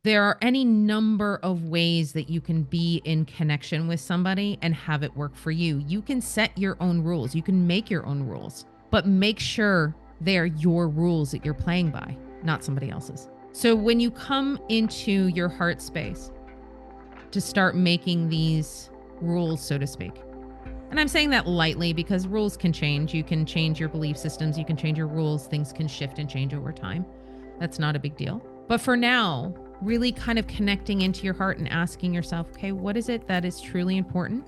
There are any number of ways that you can be in connection with somebody and have it work for you. You can set your own rules. You can make your own rules, but make sure they're your rules that you're playing by, not somebody else's. So when you come into your heart space to start making these rules, so to speak, and I'm saying that lightly because rules can change. You can change your belief systems. You can change your rules. Things can shift and change over time. That's not a big deal. But for now, really kind of connecting into your heart and asking yourself, okay, what is it that is truly important?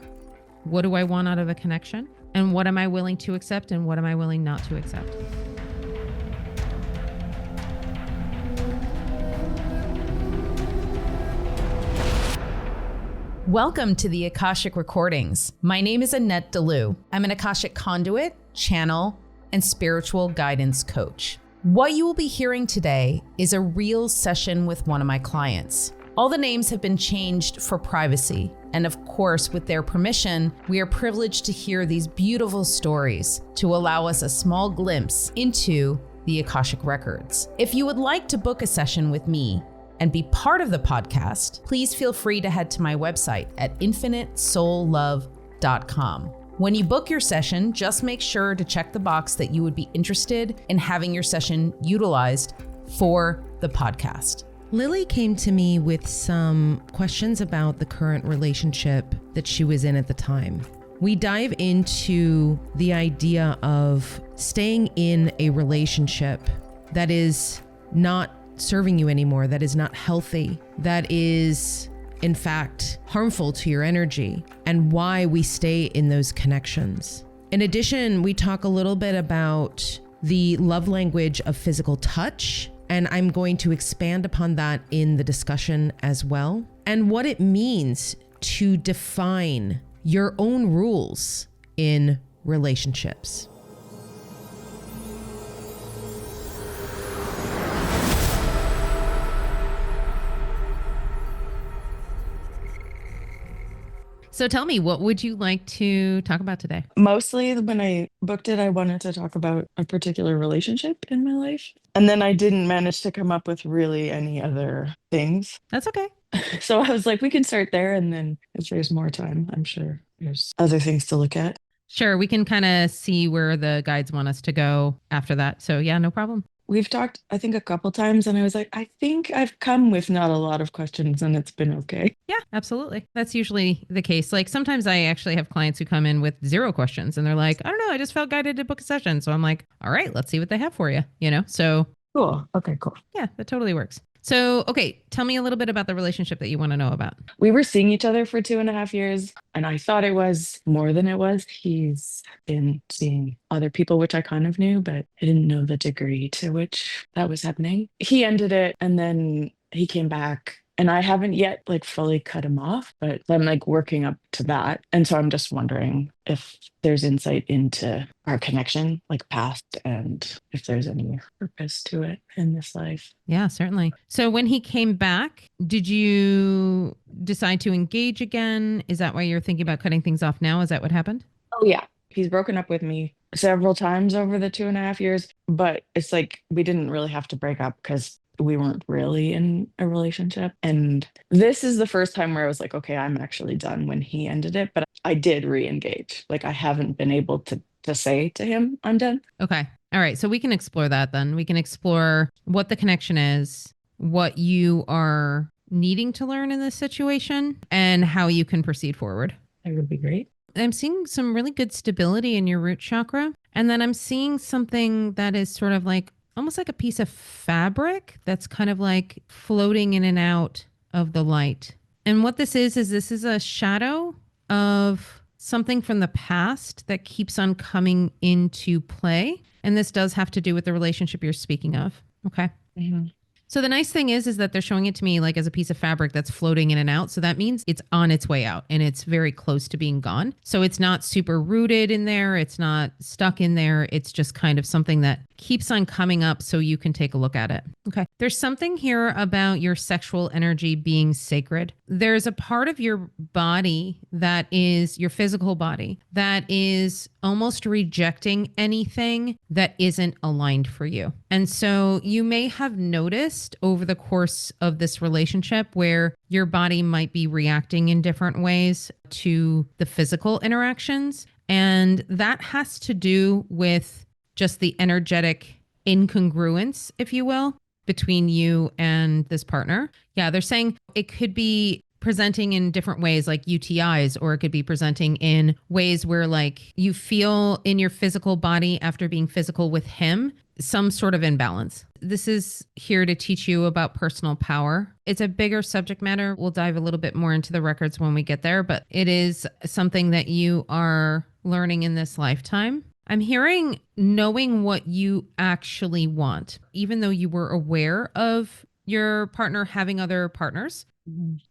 What do I want out of a connection? And what am I willing to accept? And what am I willing not to accept? Welcome to the Akashic Recordings. My name is Annette Deleu. I'm an Akashic conduit, channel, and spiritual guidance coach. What you will be hearing today is a real session with one of my clients. All the names have been changed for privacy, and of course, with their permission, we are privileged to hear these beautiful stories to allow us a small glimpse into the Akashic Records. If you would like to book a session with me and be part of the podcast, please feel free to head to my website at infinitesoullove.com. When you book your session, just make sure to check the box that you would be interested in having your session utilized for the podcast. Lily came to me with some questions about the current relationship that she was in at the time. We dive into the idea of staying in a relationship that is not serving you anymore, that is not healthy, that is in fact harmful to your energy, and why we stay in those connections. In addition, we talk a little bit about the love language of physical touch, and I'm going to expand upon that in the discussion as well, and what it means to define your own rules in relationships. So tell me, what would you like to talk about today? Mostly when I booked it, I wanted to talk about a particular relationship in my life. And then I didn't manage to come up with really any other things. That's okay. So I was like, we can start there. And then if there's more time, I'm sure there's other things to look at. Sure, we can kind of see where the guides want us to go after that. So yeah, no problem. We've talked, I think, a couple times, and I was like, I think I've come with not a lot of questions, and it's been okay. Yeah, absolutely. That's usually the case. Like sometimes I actually have clients who come in with 0 questions and they're like, I don't know, I just felt guided to book a session. So I'm like, all right, let's see what they have for you, So Cool. Okay, cool. yeah, that totally works. So, okay, tell me a little bit about the relationship that you want to know about. We were seeing each other for 2.5 years, and I thought it was more than it was. He's been seeing other people, which I kind of knew, but I didn't know the degree to which that was happening. He ended it, and then he came back, and I haven't yet fully cut him off, but I'm working up to that. And so I'm just wondering if there's insight into our connection, past, and if there's any purpose to it in this life. Yeah, certainly. So when he came back, did you decide to engage again? Is that why you're thinking about cutting things off now? Is that what happened? Oh, yeah. He's broken up with me several times over the 2.5 years, but it's we didn't really have to break up because we weren't really in a relationship. And this is the first time where I was like, okay, I'm actually done when he ended it, but I did re-engage. I haven't been able to say to him, I'm done. Okay. All right. So we can explore that then. We can explore what the connection is, what you are needing to learn in this situation, and how you can proceed forward. That would be great. I'm seeing some really good stability in your root chakra. And then I'm seeing something that is sort of almost like a piece of fabric that's kind of floating in and out of the light. And what this is this is a shadow of something from the past that keeps on coming into play. And this does have to do with the relationship you're speaking of. Okay. Mm-hmm. So the nice thing is that they're showing it to me as a piece of fabric that's floating in and out. So that means it's on its way out and it's very close to being gone. So it's not super rooted in there. It's not stuck in there. It's just kind of something that keeps on coming up so you can take a look at it. Okay. There's something here about your sexual energy being sacred. There's a part of your body that is your physical body that is almost rejecting anything that isn't aligned for you. And so you may have noticed noticed over the course of this relationship where your body might be reacting in different ways to the physical interactions. And that has to do with just the energetic incongruence, if you will, between you and this partner. Yeah, they're saying it could be presenting in different ways like UTIs, or it could be presenting in ways where like you feel in your physical body after being physical with him some sort of imbalance. This is here to teach you about personal power. It's a bigger subject matter. We'll dive a little bit more into the records when we get there, but it is something that you are learning in this lifetime. I'm hearing knowing what you actually want, even though you were aware of your partner having other partners.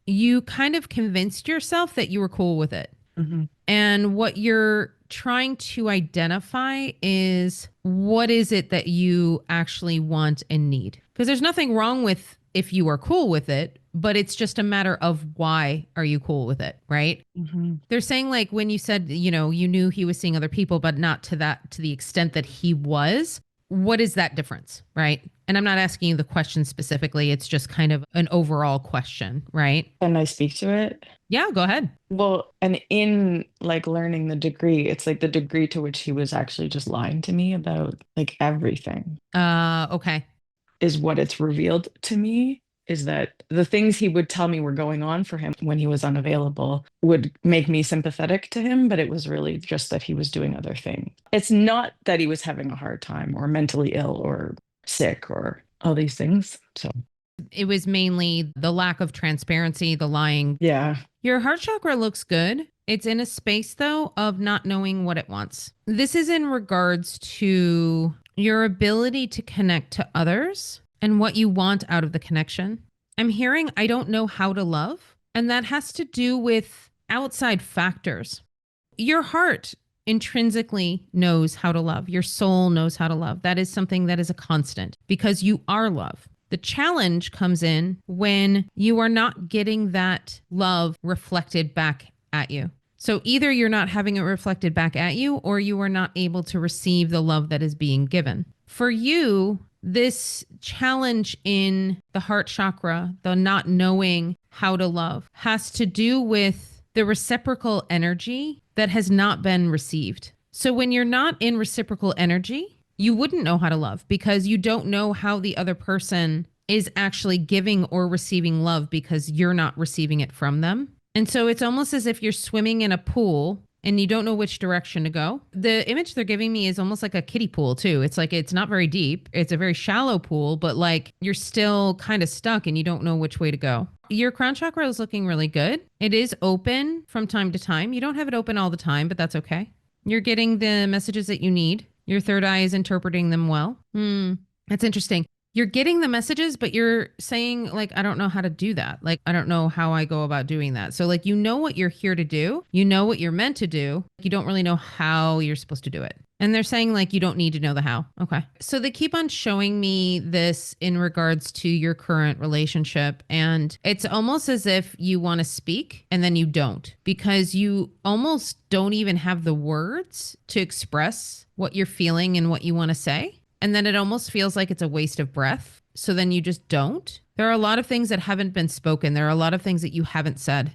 You kind of convinced yourself that you were cool with it. And what you're trying to identify is what is it that you actually want and need? Because there's nothing wrong with if you are cool with it, but it's just a matter of why are you cool with it, right? They're saying like when you said, you know, you knew he was seeing other people, but not to the extent that he was. What is that difference, right? And I'm not asking you the question specifically. It's just kind of an overall question, right? Can I speak to it? Yeah, go ahead. Well, and in like learning the degree, it's like the degree to which he was actually just lying to me about like everything Okay. is what it's revealed to me, is that the things he would tell me were going on for him when he was unavailable would make me sympathetic to him, but it was really just that he was doing other things. It's not that he was having a hard time or mentally ill or sick or all these things. So It was mainly the lack of transparency, the lying. yeah. Your heart chakra looks good. It's in a space, though, of not knowing what it wants. This is in regards to your ability to connect to others and what you want out of the connection. I'm hearing, I don't know how to love. And that has to do with outside factors. Your heart intrinsically knows how to love. Your soul knows how to love. That is something that is a constant because you are love. The challenge comes in when you are not getting that love reflected back at you. So either you're not having it reflected back at you or you are not able to receive the love that is being given. For you, this challenge in the heart chakra, the not knowing how to love, has to do with the reciprocal energy that has not been received. So when you're not in reciprocal energy, you wouldn't know how to love because you don't know how the other person is actually giving or receiving love because you're not receiving it from them. And so it's almost as if you're swimming in a pool and you don't know which direction to go. The image they're giving me is almost like a kiddie pool too. It's like, it's not very deep. It's a very shallow pool, but like you're still kind of stuck and you don't know which way to go. Your crown chakra is looking really good. It is open from time to time. You don't have it open all the time, but that's okay. You're getting the messages that you need. Your third eye is interpreting them well. That's interesting. You're getting the messages, but you're saying like, I don't know how to do that. Like, I don't know how I go about doing that. So like, you know what you're here to do. You know what you're meant to do. You don't really know how you're supposed to do it. And they're saying like, you don't need to know the how. Okay. So they keep on showing me this in regards to your current relationship. And it's almost as if you want to speak and then you don't, because you almost don't even have the words to express what you're feeling and what you want to say. And then it almost feels like it's a waste of breath. So then you just don't. There are a lot of things that haven't been spoken. There are a lot of things that you haven't said.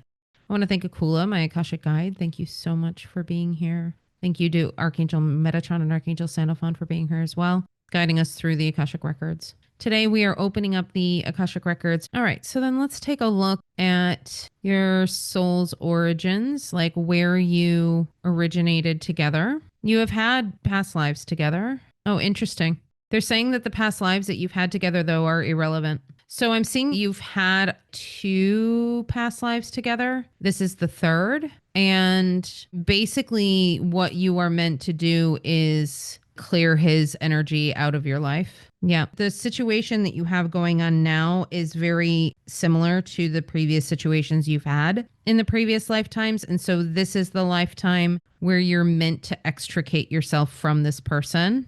I want to thank Akula, my Akashic guide. Thank you so much for being here. Thank you to Archangel Metatron and Archangel Sandalphon for being here as well, guiding us through the Akashic Records. Today we are opening up the Akashic Records. All right, so then let's take a look at your soul's origins, like where you originated together. You have had past lives together. Oh, interesting. They're saying that the past lives that you've had together, though, are irrelevant. So I'm seeing you've had 2 past lives together. This is the 3rd. And basically what you are meant to do is clear his energy out of your life. Yeah. The situation that you have going on now is very similar to the previous situations you've had in the previous lifetimes. And so this is the lifetime where you're meant to extricate yourself from this person.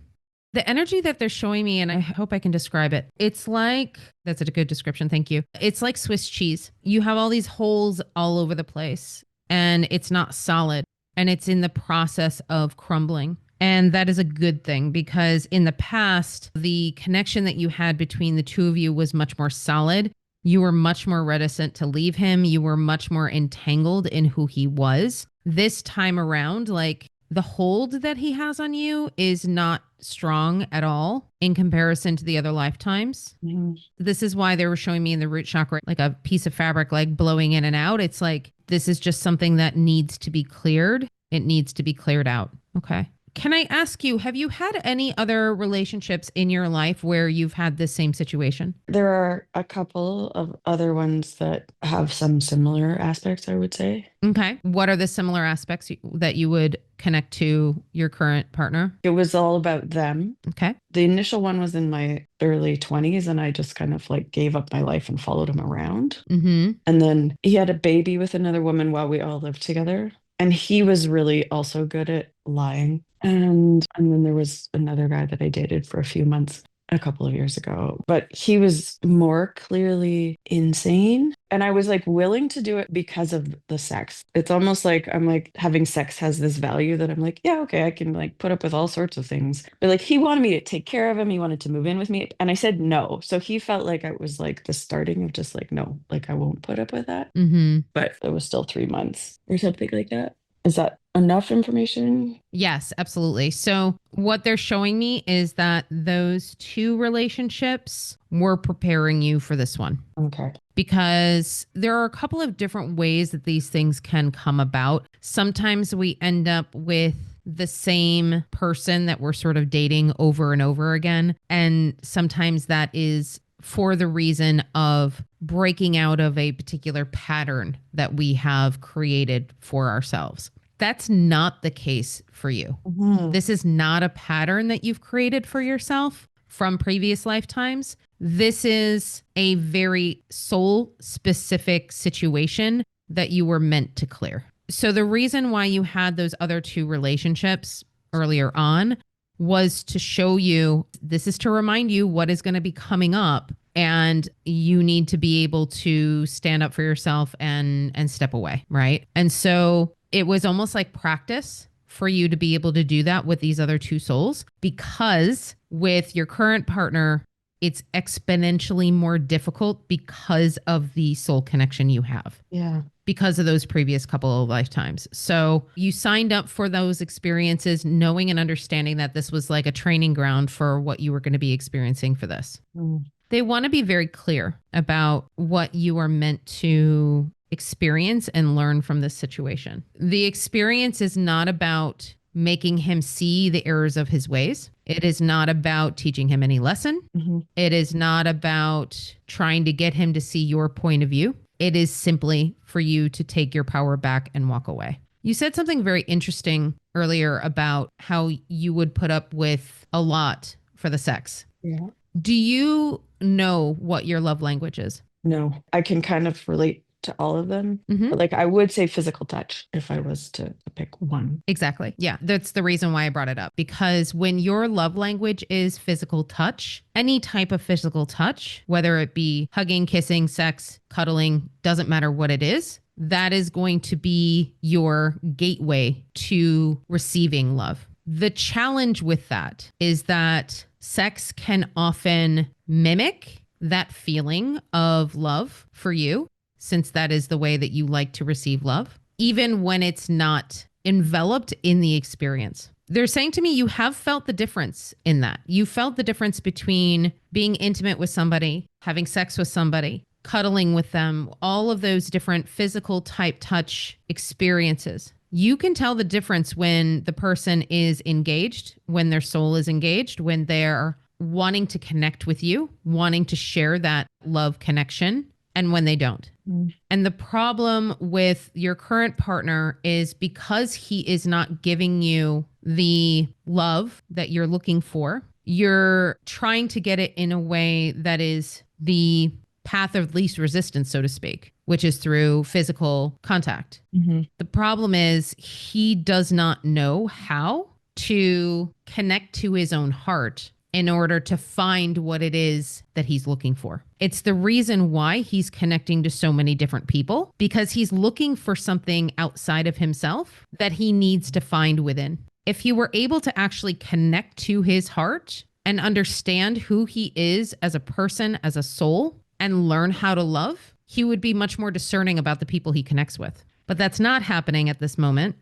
The energy that they're showing me, and I hope I can describe it, it's like, that's a good description, thank you. It's like Swiss cheese. You have all these holes all over the place and it's not solid and it's in the process of crumbling. And that is a good thing because in the past, the connection that you had between the two of you was much more solid. You were much more reticent to leave him. You were much more entangled in who he was. This time around, like the hold that he has on you is not strong at all in comparison to the other lifetimes. Mhm. This is why they were showing me in the root chakra, like a piece of fabric, like blowing in and out. It's like, this is just something that needs to be cleared. It needs to be cleared out. Okay. Can I ask you, have you had any other relationships in your life where you've had this same situation? There are a couple of other ones that have some similar aspects, I would say. Okay. What are the similar aspects that you would connect to your current partner? It was all about them. Okay. The initial one was in my early 20s, and I just kind of like gave up my life and followed him around. Mm-hmm. And then he had a baby with another woman while we all lived together. And he was really also good at lying. And then there was another guy that I dated for a few months a couple of years ago, but he was more clearly insane. And I was like willing to do it because of the sex. It's almost like I'm like having sex has this value that I'm like, yeah, okay, I can like put up with all sorts of things. But like he wanted me to take care of him. He wanted to move in with me. And I said no. So he felt like I was like the starting of just like, no, like I won't put up with that. Mm-hmm. But it was still 3 months or something like that. Is that enough information? Yes, absolutely. So what they're showing me is that those two relationships were preparing you for this one. Okay. Because there are a couple of different ways that these things can come about. Sometimes we end up with the same person that we're sort of dating over and over again. And sometimes that is for the reason of breaking out of a particular pattern that we have created for ourselves. That's not the case for you. Mhm. This is not a pattern that you've created for yourself from previous lifetimes. This is a very soul specific situation that you were meant to clear. So the reason why you had those other two relationships earlier on was to show you, this is to remind you what is going to be coming up, and you need to be able to stand up for yourself and step away, right? And so it was almost like practice for you to be able to do that with these other two souls, because with your current partner, it's exponentially more difficult because of the soul connection you have. Yeah. Because of those previous couple of lifetimes. So you signed up for those experiences knowing and understanding that this was like a training ground for what you were going to be experiencing for this. Mm. They want to be very clear about what you are meant to experience and learn from this situation. The experience is not about making him see the errors of his ways. It is not about teaching him any lesson. Mm-hmm. It is not about trying to get him to see your point of view. It is simply for you to take your power back and walk away. You said something very interesting earlier about how you would put up with a lot for the sex. Yeah. Do you know what your love language is? No, I can kind of relate to all of them. Mhm. But like I would say physical touch if I was to pick one. Exactly. Yeah. That's the reason why I brought it up, because when your love language is physical touch, any type of physical touch, whether it be hugging, kissing, sex, cuddling, doesn't matter what it is, that is going to be your gateway to receiving love. The challenge with that is that sex can often mimic that feeling of love for you, since that is the way that you like to receive love, even when it's not enveloped in the experience. They're saying to me, you have felt the difference in that. You felt the difference between being intimate with somebody, having sex with somebody, cuddling with them, all of those different physical type touch experiences. You can tell the difference when the person is engaged, when their soul is engaged, when they're wanting to connect with you, wanting to share that love connection, and when they don't. Mm. And the problem with your current partner is because he is not giving you the love that you're looking for, you're trying to get it in a way that is the path of least resistance, so to speak, which is through physical contact. Mm-hmm. The problem is he does not know how to connect to his own heart in order to find what it is that he's looking for. It's the reason why he's connecting to so many different people, because he's looking for something outside of himself that he needs to find within. If you were able to actually connect to his heart and understand who he is as a person, as a soul, and learn how to love, he would be much more discerning about the people he connects with. But that's not happening at this moment.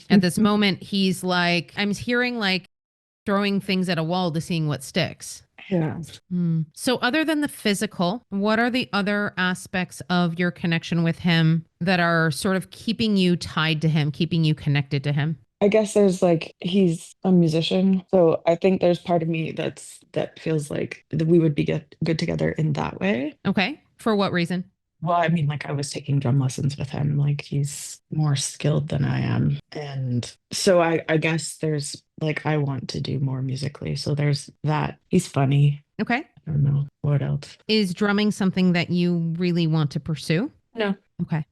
At this moment, he's like, I'm hearing like throwing things at a wall to seeing what sticks. Yeah. So other than the physical, what are the other aspects of your connection with him that are sort of keeping you tied to him, keeping you connected to him? I guess there's like he's a musician, so I think there's part of me that feels like that we would be good together in that way. Okay. For what reason? Well, I mean, like I was taking drum lessons with him. Like he's more skilled than I am, and so I guess there's like I want to do more musically. So there's that. He's funny. Okay. I don't know what else. Is drumming something that you really want to pursue? No. Okay.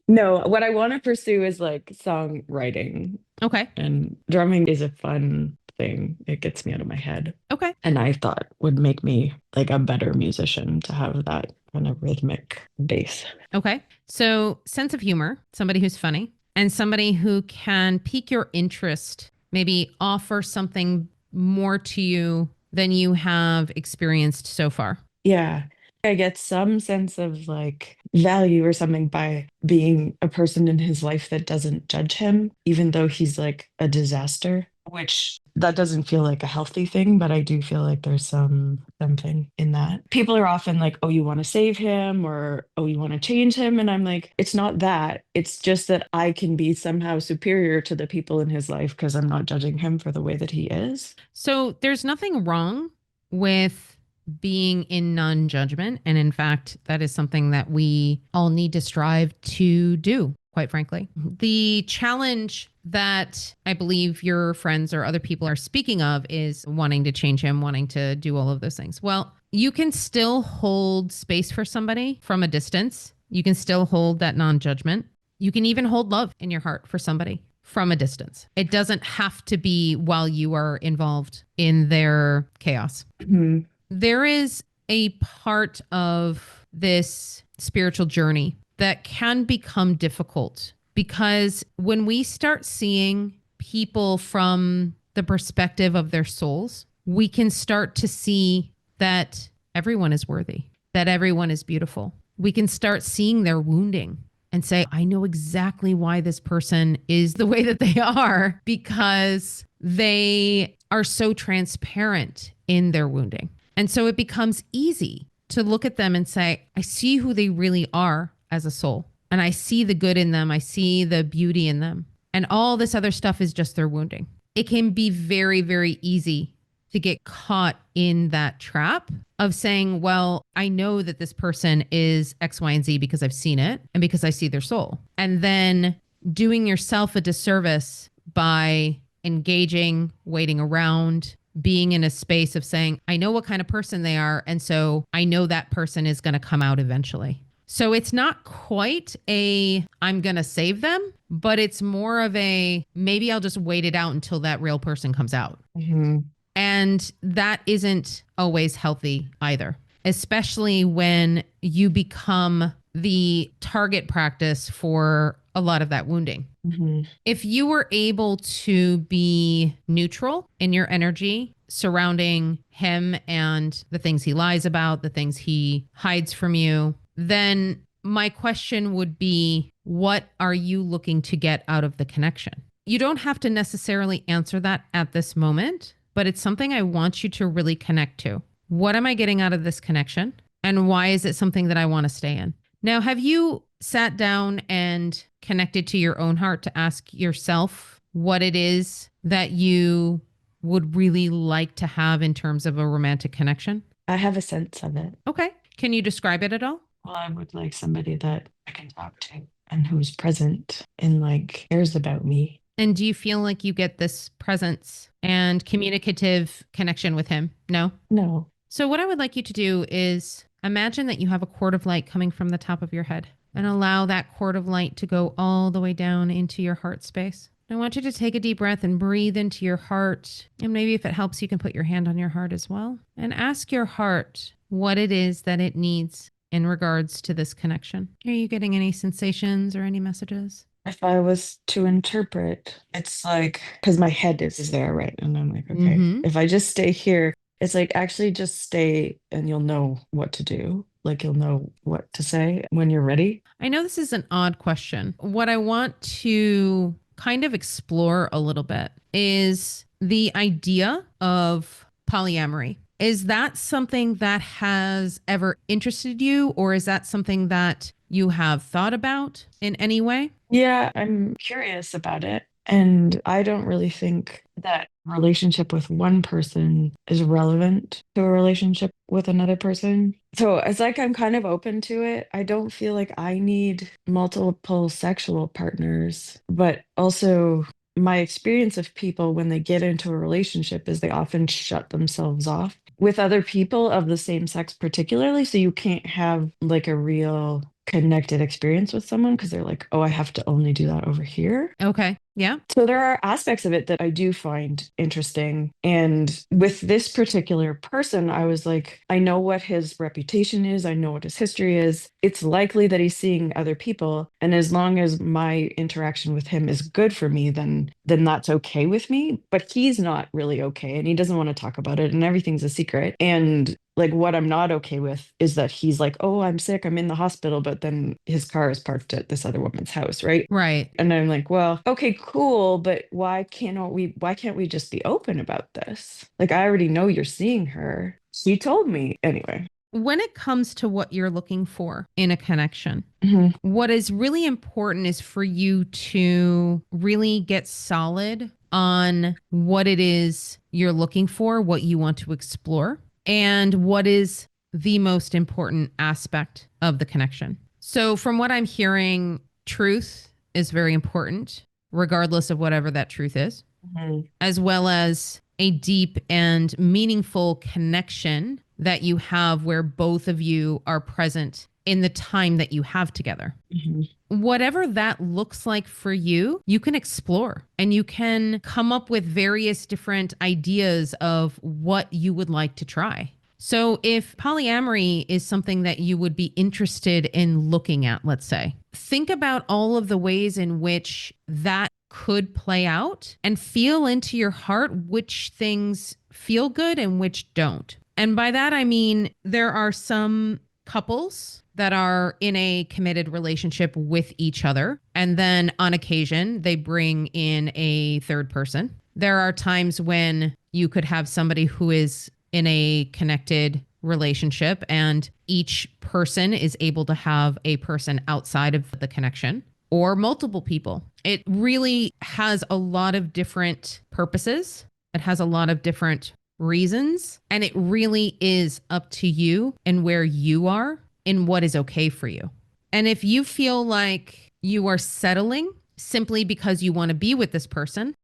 No, what I want to pursue is like songwriting. Okay. And drumming is a fun thing. It gets me out of my head. Okay. And I thought would make me like a better musician to have that kind of rhythmic bass. Okay. So, sense of humor, somebody who's funny, and somebody who can pique your interest, maybe offer something more to you than you have experienced so far. Yeah. I get some sense of like value or something by being a person in his life that doesn't judge him, even though he's like a disaster, which that doesn't feel like a healthy thing, but I do feel like there's something in that. People are often like, oh, you want to save him or oh, you want to change him. And I'm like, it's not that. It's just that I can be somehow superior to the people in his life because I'm not judging him for the way that he is. So, there's nothing wrong with being in non-judgment. And in fact, that is something that we all need to strive to do, quite frankly. The challenge that I believe your friends or other people are speaking of is wanting to change him, wanting to do all of those things. Well, you can still hold space for somebody from a distance. You can still hold that non-judgment. You can even hold love in your heart for somebody from a distance. It doesn't have to be while you are involved in their chaos. Mm-hmm. There is a part of this spiritual journey that can become difficult because when we start seeing people from the perspective of their souls, we can start to see that everyone is worthy, that everyone is beautiful. We can start seeing their wounding and say, I know exactly why this person is the way that they are because they are so transparent in their wounding. And so it becomes easy to look at them and say, I see who they really are as a soul. And I see the good in them. I see the beauty in them. And all this other stuff is just their wounding. It can be very, very easy to get caught in that trap of saying, well, I know that this person is X, Y, and Z because I've seen it and because I see their soul. And then doing yourself a disservice by engaging, waiting around, being in a space of saying, I know what kind of person they are. And so I know that person is going to come out eventually. So it's not quite a, I'm going to save them, but it's more of a, maybe I'll just wait it out until that real person comes out. Mm-hmm. And that isn't always healthy either, especially when you become the target practice for a lot of that wounding. Mm-hmm. If you were able to be neutral in your energy surrounding him and the things he lies about, the things he hides from you, then my question would be, what are you looking to get out of the connection? You don't have to necessarily answer that at this moment, but it's something I want you to really connect to. What am I getting out of this connection? And why is it something that I want to stay in? Now, have you sat down and connected to your own heart to ask yourself what it is that you would really like to have in terms of a romantic connection? I have a sense of it. Okay. Can you describe it at all? Well, I would like somebody that I can talk to and who's present and like cares about me. And do you feel like you get this presence and communicative connection with him? No? No. So what I would like you to do is imagine that you have a cord of light coming from the top of your head and allow that cord of light to go all the way down into your heart space. I want you to take a deep breath and breathe into your heart. And maybe if it helps, you can put your hand on your heart as well and ask your heart what it is that it needs in regards to this connection. Are you getting any sensations or any messages? If I was to interpret, it's like, because my head is there, right? And I'm like, okay, Mm-hmm. if I just stay here, it's like, actually just stay and you'll know what to do. Like, you'll know what to say when you're ready. I know this is an odd question. What I want to kind of explore a little bit is the idea of polyamory. Is that something that has ever interested you, or is that something that you have thought about in any way? Yeah, I'm curious about it. And I don't really think that relationship with one person is relevant to a relationship with another person. So it's like I'm kind of open to it. I don't feel like I need multiple sexual partners, but also my experience of people when they get into a relationship is they often shut themselves off with other people of the same sex, particularly. So you can't have like a real connected experience with someone because they're like, oh, I have to only do that over here. Okay. Yeah. So there are aspects of it that I do find interesting. And with this particular person, I was like, I know what his reputation is, I know what his history is. It's likely that he's seeing other people. And as long as my interaction with him is good for me, then that's okay with me. But he's not really okay. And he doesn't want to talk about it. And everything's a secret. And like what I'm not okay with is that he's like, oh, I'm sick, I'm in the hospital, but then his car is parked at this other woman's house, right? Right. And I'm like, well, okay, cool, but why can't we just be open about this? Like I already know you're seeing her. She told me anyway. When it comes to what you're looking for in a connection, Mhm. what is really important is for you to really get solid on what it is you're looking for, what you want to explore, and what is the most important aspect of the connection. So, from what I'm hearing, truth is very important, regardless of whatever that truth is, Mhm. as well as a deep and meaningful connection that you have where both of you are present in the time that you have together. Mhm. Whatever that looks like for you, you can explore and you can come up with various different ideas of what you would like to try. So, if polyamory is something that you would be interested in looking at, let's say, think about all of the ways in which that could play out and feel into your heart which things feel good and which don't. And by that, I mean, there are some couples that are in a committed relationship with each other. And then on occasion, they bring in a third person. There are times when you could have somebody who is in a connected relationship and each person is able to have a person outside of the connection or multiple people. It really has a lot of different purposes. It has a lot of different reasons. And it really is up to you and where you are and what is okay for you. And if you feel like you are settling simply because you want to be with this person,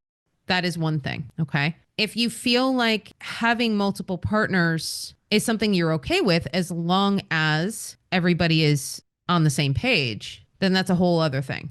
that is one thing. Okay. If you feel like having multiple partners is something you're okay with, as long as everybody is on the same page, then that's a whole other thing.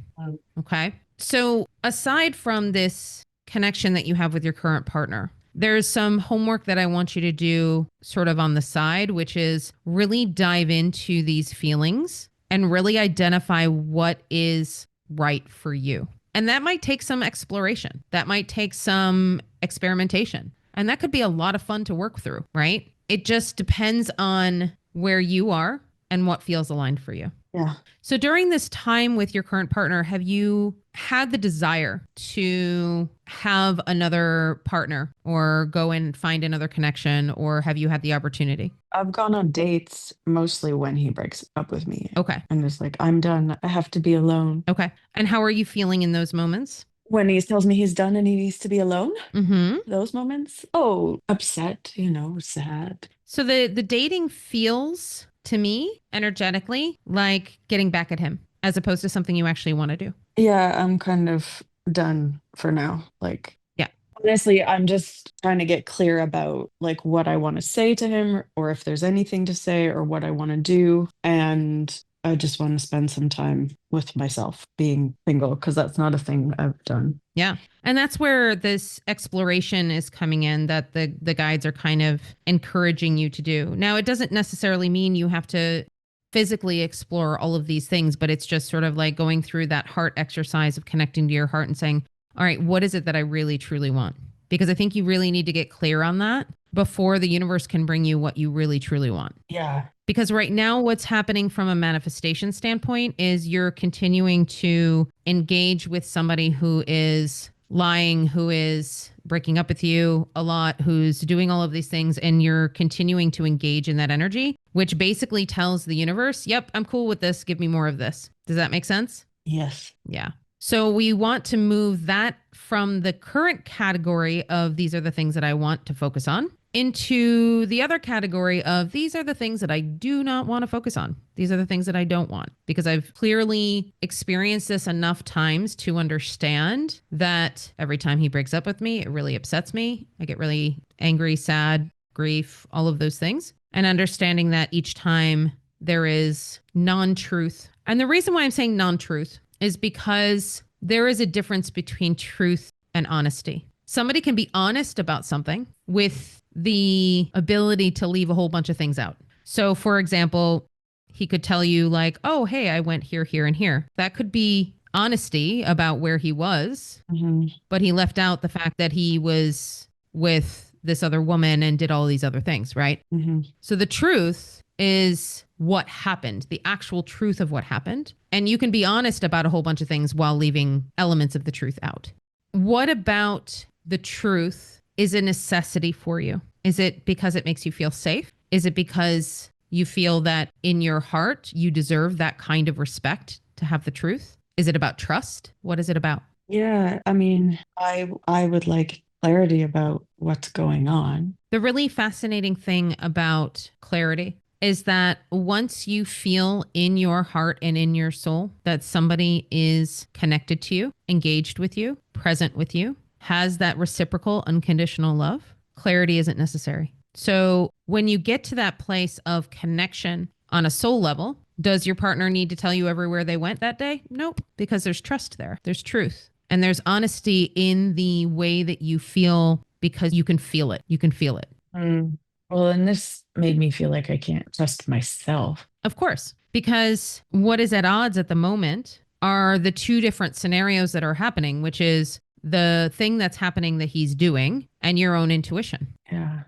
Okay. So aside from this connection that you have with your current partner, there's some homework that I want you to do sort of on the side, which is really dive into these feelings and really identify what is right for you. And that might take some exploration. That might take some experimentation. And that could be a lot of fun to work through, right? It just depends on where you are and what feels aligned for you. Yeah. So during this time with your current partner, have you had the desire to have another partner or go and find another connection, or have you had the opportunity? I've gone on dates mostly when he breaks up with me. Okay. And it's like, I'm done. I have to be alone. Okay. And how are you feeling in those moments? When he tells me he's done and he needs to be alone, Mm-hmm. those moments, oh, upset, sad. So the dating feels to me energetically like getting back at him as opposed to something you actually want to do. Yeah, I'm kind of done for now. Like, Yeah. honestly, I'm just trying to get clear about like what I want to say to him or if there's anything to say or what I want to do. And I just want to spend some time with myself being single because that's not a thing I've done. Yeah. And that's where this exploration is coming in, that the guides are kind of encouraging you to do. Now, it doesn't necessarily mean you have to physically explore all of these things, but it's just sort of like going through that heart exercise of connecting to your heart and saying, all right, what is it that I really truly want? Because I think you really need to get clear on that before the universe can bring you what you really truly want. Yeah. Because right now, what's happening from a manifestation standpoint is you're continuing to engage with somebody who is lying, who is breaking up with you a lot, who's doing all of these things, and you're continuing to engage in that energy, which basically tells the universe, yep, I'm cool with this. Give me more of this. Does that make sense? Yes. Yeah. So we want to move that from the current category of these are the things that I want to focus on into the other category of these are the things that I do not want to focus on. These are the things that I don't want, because I've clearly experienced this enough times to understand that every time he breaks up with me, it really upsets me. I get really angry, sad, grief, all of those things. And understanding that each time there is non-truth. And the reason why I'm saying non-truth is because there is a difference between truth and honesty. Somebody can be honest about something with the ability to leave a whole bunch of things out. So for example, he could tell you like, oh, hey, I went here, here, and here. That could be honesty about where he was, but he left out the fact that he was with this other woman and did all these other things, right? So the truth is what happened, the actual truth of what happened. And you can be honest about a whole bunch of things while leaving elements of the truth out. What about the truth is a necessity for you? Is it because it makes you feel safe? Is it because you feel that in your heart you deserve that kind of respect to have the truth? Is it about trust? What is it about? Yeah. I mean, I would like clarity about what's going on. The really fascinating thing about clarity is that once you feel in your heart and in your soul that somebody is connected to you, engaged with you, present with you, has that reciprocal, unconditional love, clarity isn't necessary. So when you get to that place of connection on a soul level, does your partner need to tell you everywhere they went that day? Nope, because there's trust there. There's truth. And there's honesty in the way that you feel, because you can feel it. You can feel it. Well, and this made me feel like I can't trust myself. Of course, because what is at odds at the moment are the two different scenarios that are happening, which is the thing that's happening that he's doing and your own intuition. Yeah.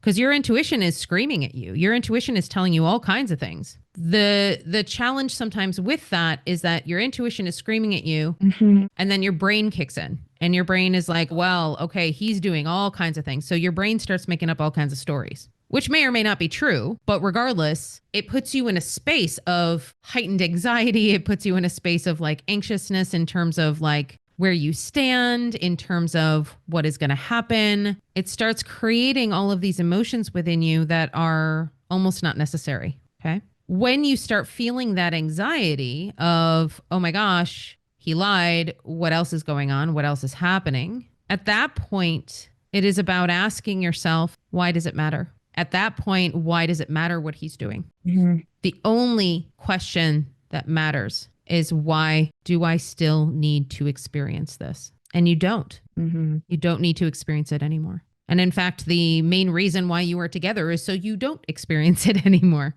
Because your intuition is screaming at you. Your intuition is telling you all kinds of things. The challenge sometimes with that is that your intuition is screaming at you, and then your brain kicks in. And your brain is like, well, okay, he's doing all kinds of things. So your brain starts making up all kinds of stories, which may or may not be true. But regardless, it puts you in a space of heightened anxiety. It puts you in a space of like anxiousness in terms of like where you stand, in terms of what is going to happen. It starts creating all of these emotions within you that are almost not necessary. Okay. When you start feeling that anxiety of, oh my gosh, he lied, what else is going on? What else is happening? At that point, it is about asking yourself, why does it matter? At that point, why does it matter what he's doing? The only question that matters is, why do I still need to experience this? And you don't. You don't need to experience it anymore. And in fact, the main reason why you are together is so you don't experience it anymore.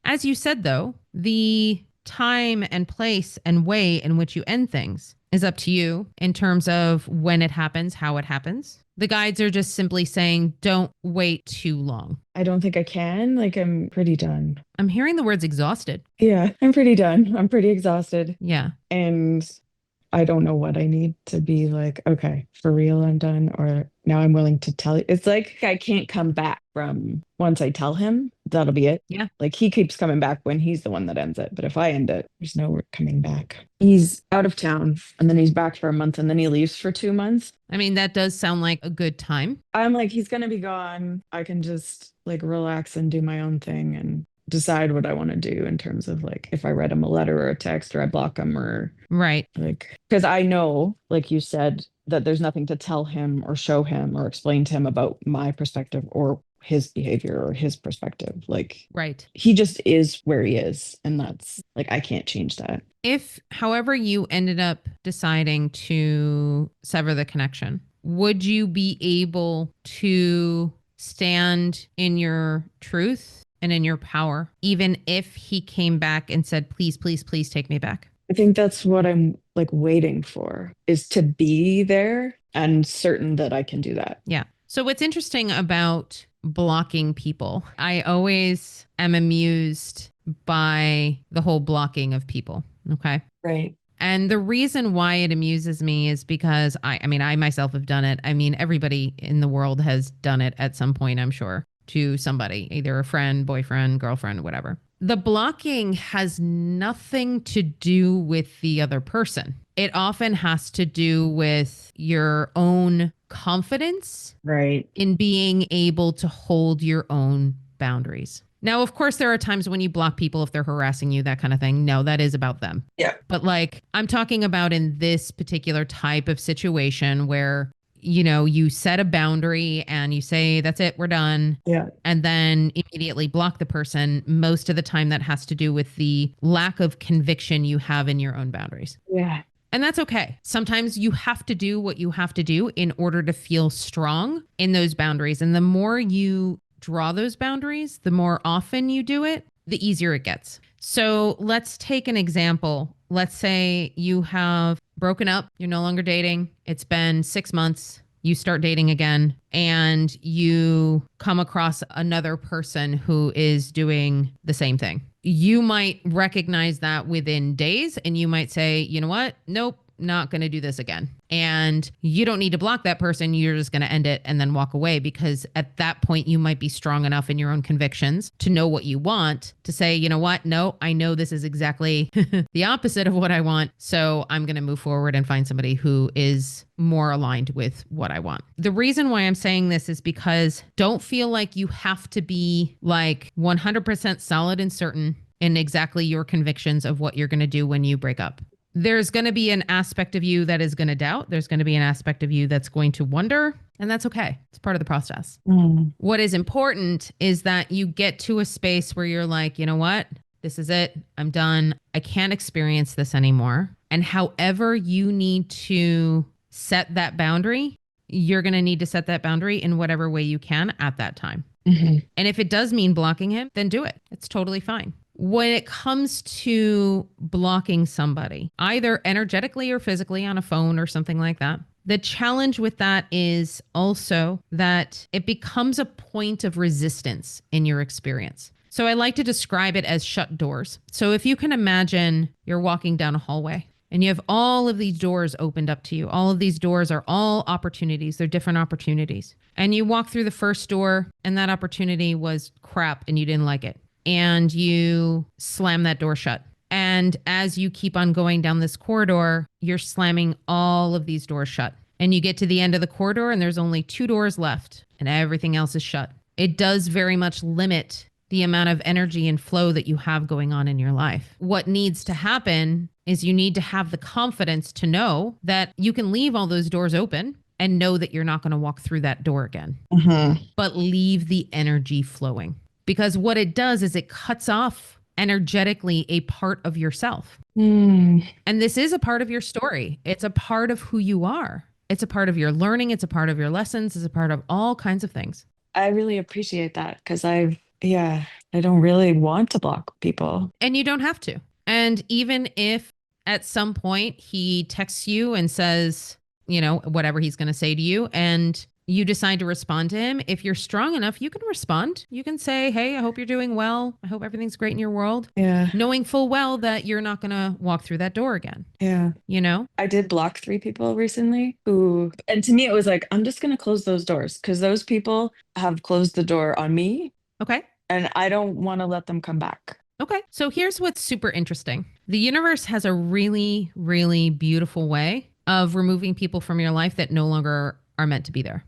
As you said, though, the time and place and way in which you end things is up to you in terms of when it happens, how it happens. The guides are just simply saying, don't wait too long. I don't think I can. Like, I'm pretty done. I'm hearing the words exhausted. Yeah, I'm pretty done. I'm pretty exhausted. Yeah. And I don't know what I need to be like, okay, for real, I'm done. Or now I'm willing to tell you. It's like I can't come back from once I tell him, that'll be it. Yeah. Like he keeps coming back when he's the one that ends it. But if I end it, there's no coming back. He's out of town and then he's back for a month and then he leaves for 2 months. I mean, that does sound like a good time. I'm like, he's going to be gone. I can just like relax and do my own thing and decide what I want to do in terms of like if I write him a letter or a text or I block him or Right. like, because I know, like you said, that there's nothing to tell him or show him or explain to him about my perspective or his behavior or his perspective. Like, Right. he just is where he is. And that's like, I can't change that. If, however, you ended up deciding to sever the connection, would you be able to stand in your truth and in your power, even if he came back and said, please, please, please take me back. I think that's what I'm like waiting for, is to be there and certain that I can do that. Yeah. So what's interesting about blocking people, I always am amused by the whole blocking of people. Okay. Right. And the reason why it amuses me is because I mean, I myself have done it. I mean, everybody in the world has done it at some point, I'm sure, to somebody, either a friend, boyfriend, girlfriend, whatever. The blocking has nothing to do with the other person. It often has to do with your own confidence, Right. in being able to hold your own boundaries. Now, of course, there are times when you block people if they're harassing you, that kind of thing. No, that is about them. Yeah. But like, I'm talking about in this particular type of situation where, you know, you set a boundary and you say, that's it, we're done. Yeah. And then immediately block the person. Most of the time, that has to do with the lack of conviction you have in your own boundaries. Yeah. And that's okay. Sometimes you have to do what you have to do in order to feel strong in those boundaries. And the more you draw those boundaries, the more often you do it, the easier it gets. So let's take an example. Let's say you have broken up, you're no longer dating, it's been 6 months, you start dating again, and you come across another person who is doing the same thing. You might recognize that within days, and you might say, you know what? Nope, not going to do this again. And you don't need to block that person. You're just going to end it and then walk away, because at that point you might be strong enough in your own convictions to know what you want, to say, you know what? No, I know this is exactly the opposite of what I want. So I'm going to move forward and find somebody who is more aligned with what I want. The reason why I'm saying this is because don't feel like you have to be like 100% solid and certain in exactly your convictions of what you're going to do when you break up. There's going to be an aspect of you that is going to doubt. There's going to be an aspect of you that's going to wonder, and that's okay. It's part of the process. What is important is that you get to a space where you're like, you know what? This is it. I'm done. I can't experience this anymore. And however you need to set that boundary, you're going to need to set that boundary in whatever way you can at that time. And if it does mean blocking him, then do it. It's totally fine. When it comes to blocking somebody, either energetically or physically on a phone or something like that, the challenge with that is also that it becomes a point of resistance in your experience. So I like to describe it as shut doors. So if you can imagine you're walking down a hallway and you have all of these doors opened up to you. All of these doors are all opportunities. They're different opportunities. And you walk through the first door and that opportunity was crap and you didn't like it. And you slam that door shut. And as you keep on going down this corridor, you're slamming all of these doors shut. And you get to the end of the corridor and there's only 2 doors left and everything else is shut. It does very much limit the amount of energy and flow that you have going on in your life. What needs to happen is you need to have the confidence to know that you can leave all those doors open and know that you're not going to walk through that door again, but leave the energy flowing. Because what it does is it cuts off energetically a part of yourself. And this is a part of your story. It's a part of who you are. It's a part of your learning. It's a part of your lessons. It's a part of all kinds of things. I really appreciate that, because I don't really want to block people. And you don't have to. And even if at some point he texts you and says, you know, whatever he's going to say to you, and you decide to respond to him, if you're strong enough, you can respond. You can say, hey, I hope you're doing well. I hope everything's great in your world. Yeah. Knowing full well that you're not going to walk through that door again. Yeah. You know? I did block 3 people recently and to me it was like, I'm just going to close those doors, because those people have closed the door on me. Okay. And I don't want to let them come back. Okay. So here's what's super interesting. The universe has a really, really beautiful way of removing people from your life that no longer are meant to be there.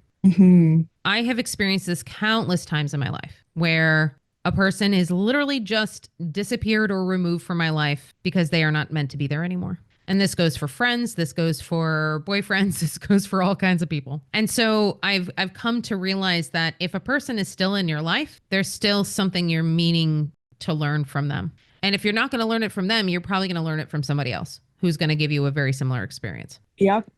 I have experienced this countless times in my life where a person is literally just disappeared or removed from my life because they are not meant to be there anymore. And this goes for friends, this goes for boyfriends, this goes for all kinds of people. And so I've come to realize that if a person is still in your life, there's still something you're meaning to learn from them. And if you're not going to learn it from them, you're probably going to learn it from somebody else who's going to give you a very similar experience. Yep.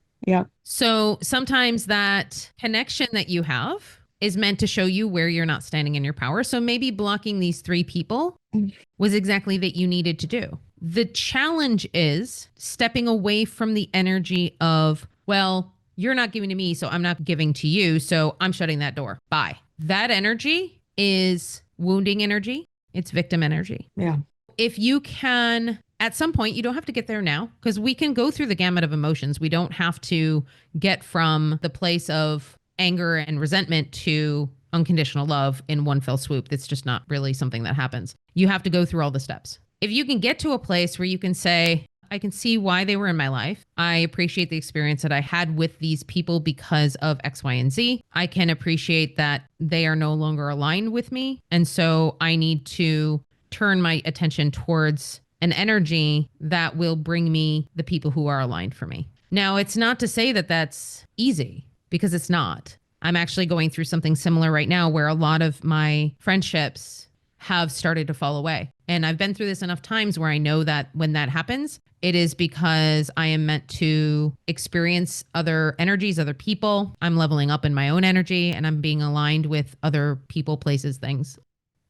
So sometimes that connection that you have is meant to show you where you're not standing in your power. So maybe blocking these 3 people was exactly that you needed to do. The challenge is stepping away from the energy of, well, you're not giving to me, so I'm not giving to you, so I'm shutting that door. Bye. That energy is wounding energy. It's victim energy. Yeah. If you can, at some point, you don't have to get there now, because we can go through the gamut of emotions. We don't have to get from the place of anger and resentment to unconditional love in one fell swoop. That's just not really something that happens. You have to go through all the steps. If you can get to a place where you can say, I can see why they were in my life. I appreciate the experience that I had with these people because of X, Y, and Z. I can appreciate that they are no longer aligned with me. And so I need to turn my attention towards an energy that will bring me the people who are aligned for me. Now, it's not to say that that's easy, because it's not. I'm actually going through something similar right now where a lot of my friendships have started to fall away. And I've been through this enough times where I know that when that happens, it is because I am meant to experience other energies, other people. I'm leveling up in my own energy and I'm being aligned with other people, places, things.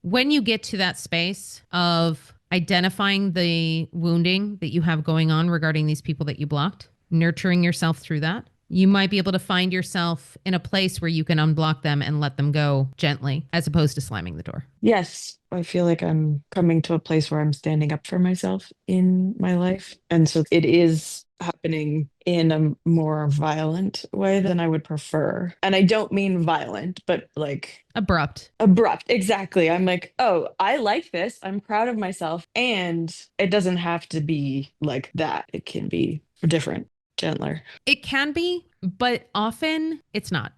When you get to that space of identifying the wounding that you have going on regarding these people that you blocked, nurturing yourself through that, you might be able to find yourself in a place where you can unblock them and let them go gently, as opposed to slamming the door. Yes, I feel like I'm coming to a place where I'm standing up for myself in my life. And so it is happening in a more violent way than I would prefer. And I don't mean violent, but like Abrupt. abrupt. Exactly. I'm like, oh, I like this. I'm proud of myself. And it doesn't have to be like that. It can be different, gentler. It can be, but often it's not.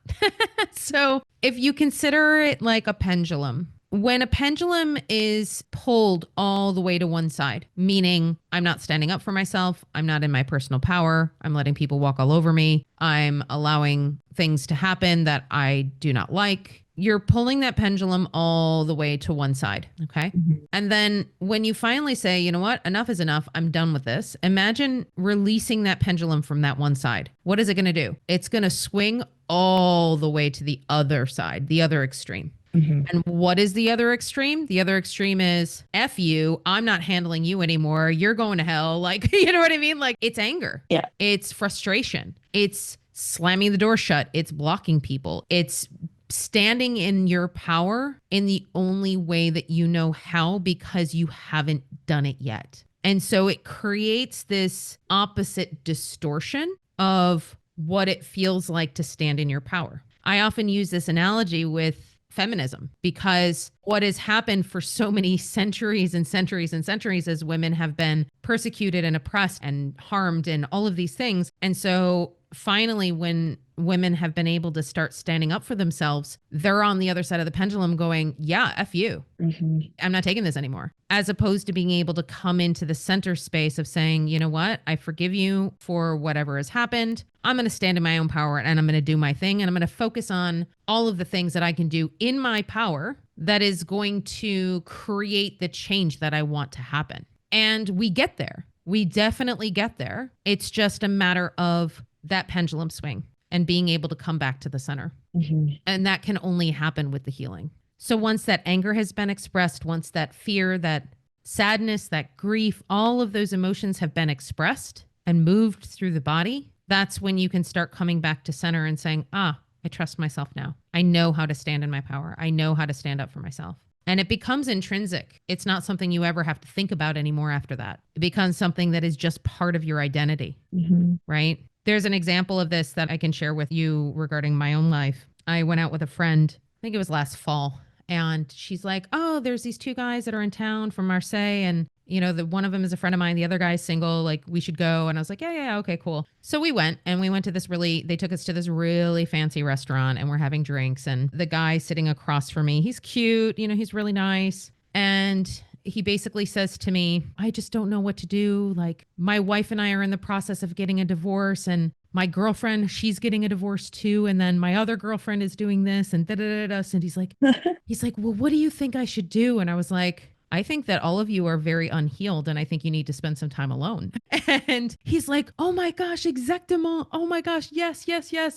So if you consider it like a pendulum, when a pendulum is pulled all the way to one side, meaning I'm not standing up for myself, I'm not in my personal power, I'm letting people walk all over me, I'm allowing things to happen that I do not like, you're pulling that pendulum all the way to one side, okay? Mhm. And then when you finally say, you know what, enough is enough, I'm done with this, imagine releasing that pendulum from that one side. What is it going to do? It's going to swing all the way to the other side, the other extreme. Mhm. And what is the other extreme? The other extreme is F you, I'm not handling you anymore. You're going to hell. Like, you know what I mean? Like, it's anger. Yeah. It's frustration. It's slamming the door shut. It's blocking people. It's standing in your power in the only way that you know how, because you haven't done it yet. And so it creates this opposite distortion of what it feels like to stand in your power. I often use this analogy with feminism, because what has happened for so many centuries and centuries and centuries is women have been persecuted and oppressed and harmed and all of these things. And so finally, when women have been able to start standing up for themselves, they're on the other side of the pendulum going, yeah, F you. Mhm. I'm not taking this anymore. As opposed to being able to come into the center space of saying, you know what? I forgive you for whatever has happened. I'm going to stand in my own power and I'm going to do my thing. And I'm going to focus on all of the things that I can do in my power that is going to create the change that I want to happen. And we get there. We definitely get there. It's just a matter of that pendulum swing and being able to come back to the center. Mhm. And that can only happen with the healing. So once that anger has been expressed, once that fear, that sadness, that grief, all of those emotions have been expressed and moved through the body, that's when you can start coming back to center and saying, I trust myself now. I know how to stand in my power. I know how to stand up for myself. And it becomes intrinsic. It's not something you ever have to think about anymore after that. It becomes something that is just part of your identity, Mhm. right? There's an example of this that I can share with you regarding my own life. I went out with a friend, I think it was last fall, and she's like, oh, there's these 2 guys that are in town from Marseille, and you know, the one of them is a friend of mine, the other guy's single, like we should go. And I was like, yeah, okay, cool. So we went to this they took us to this really fancy restaurant and we're having drinks. And the guy sitting across from me, he's cute, you know, he's really nice. And he basically says to me, I just don't know what to do. Like, my wife and I are in the process of getting a divorce, and my girlfriend, she's getting a divorce too. And then my other girlfriend is doing this and da-da-da-da. And he's like, well, what do you think I should do? And I was like, I think that all of you are very unhealed and I think you need to spend some time alone. And he's like, oh my gosh, exactement. Oh my gosh. Yes.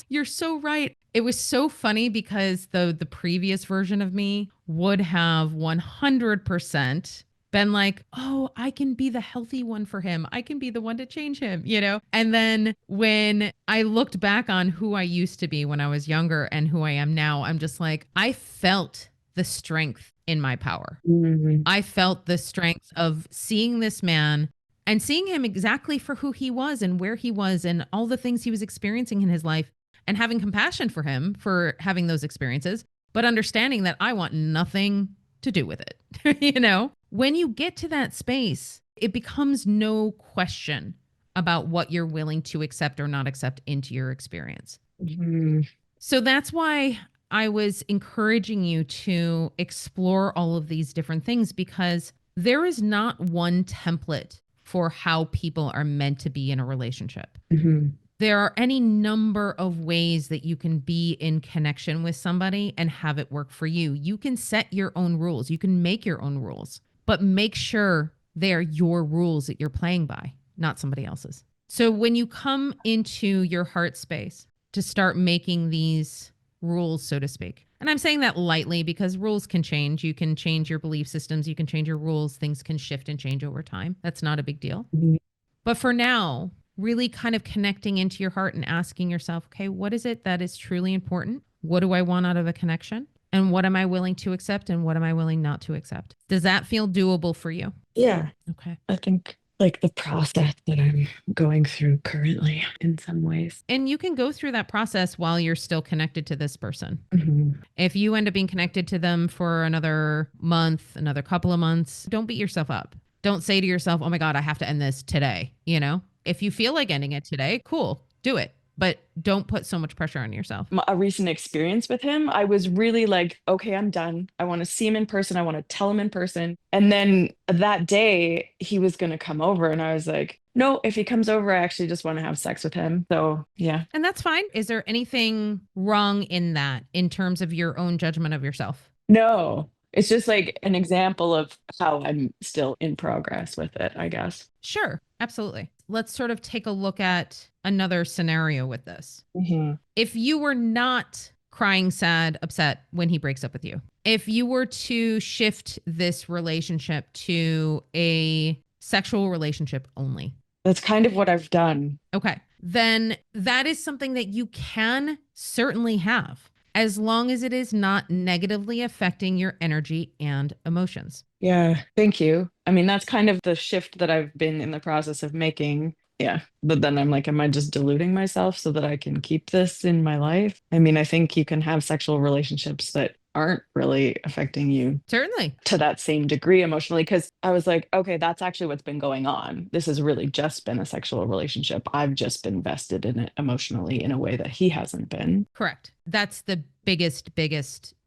You're so right. It was so funny because the previous version of me would have 100% been like, "Oh, I can be the healthy one for him. I can be the one to change him," you know? And then when I looked back on who I used to be when I was younger and who I am now, I'm just like, I felt the strength in my power. Mhm. I felt the strength of seeing this man and seeing him exactly for who he was and where he was and all the things he was experiencing in his life and having compassion for him for having those experiences, but understanding that I want nothing to do with it. You know, when you get to that space, it becomes no question about what you're willing to accept or not accept into your experience. Mhm. So that's why I was encouraging you to explore all of these different things because there is not one template for how people are meant to be in a relationship. Mhm. There are any number of ways that you can be in connection with somebody and have it work for you. You can set your own rules, you can make your own rules, but make sure they're your rules that you're playing by, not somebody else's. So when you come into your heart space to start making these rules, so to speak, and I'm saying that lightly because rules can change. You can change your belief systems, you can change your rules, things can shift and change over time. That's not a big deal. Mhm. But for now, really kind of connecting into your heart and asking yourself, okay, what is it that is truly important? What do I want out of a connection? And what am I willing to accept? And what am I willing not to accept? Does that feel doable for you? Yeah, Okay. I think like the process that I'm going through currently in some ways. And you can go through that process while you're still connected to this person. Mhm. If you end up being connected to them for another month, another couple of months, don't beat yourself up. Don't say to yourself, oh my God, I have to end this today. You know, if you feel like ending it today, cool, do it. But don't put so much pressure on yourself. A recent experience with him, I was really like, okay, I'm done. I want to see him in person. I want to tell him in person. And then that day, he was going to come over, and I was like, no, if he comes over, I actually just want to have sex with him. So, yeah. And that's fine. Is there anything wrong in that in terms of your own judgment of yourself? No, it's just like an example of how I'm still in progress with it, I guess. Sure, absolutely. Let's sort of take a look at another scenario with this. Mhm. If you were not crying, sad, upset when he breaks up with you, if you were to shift this relationship to a sexual relationship only, That's kind of what I've done. okay, then that is something that you can certainly have as long as it is not negatively affecting your energy and emotions. Yeah, thank you. I mean, that's kind of the shift that I've been in the process of making. Yeah. But then I'm like, am I just deluding myself so that I can keep this in my life? I mean, I think you can have sexual relationships that aren't really affecting you Certainly. to that same degree emotionally. Cause I was like, okay, that's actually what's been going on. This has really just been a sexual relationship. I've just been vested in it emotionally in a way that he hasn't been. Correct. That's the biggest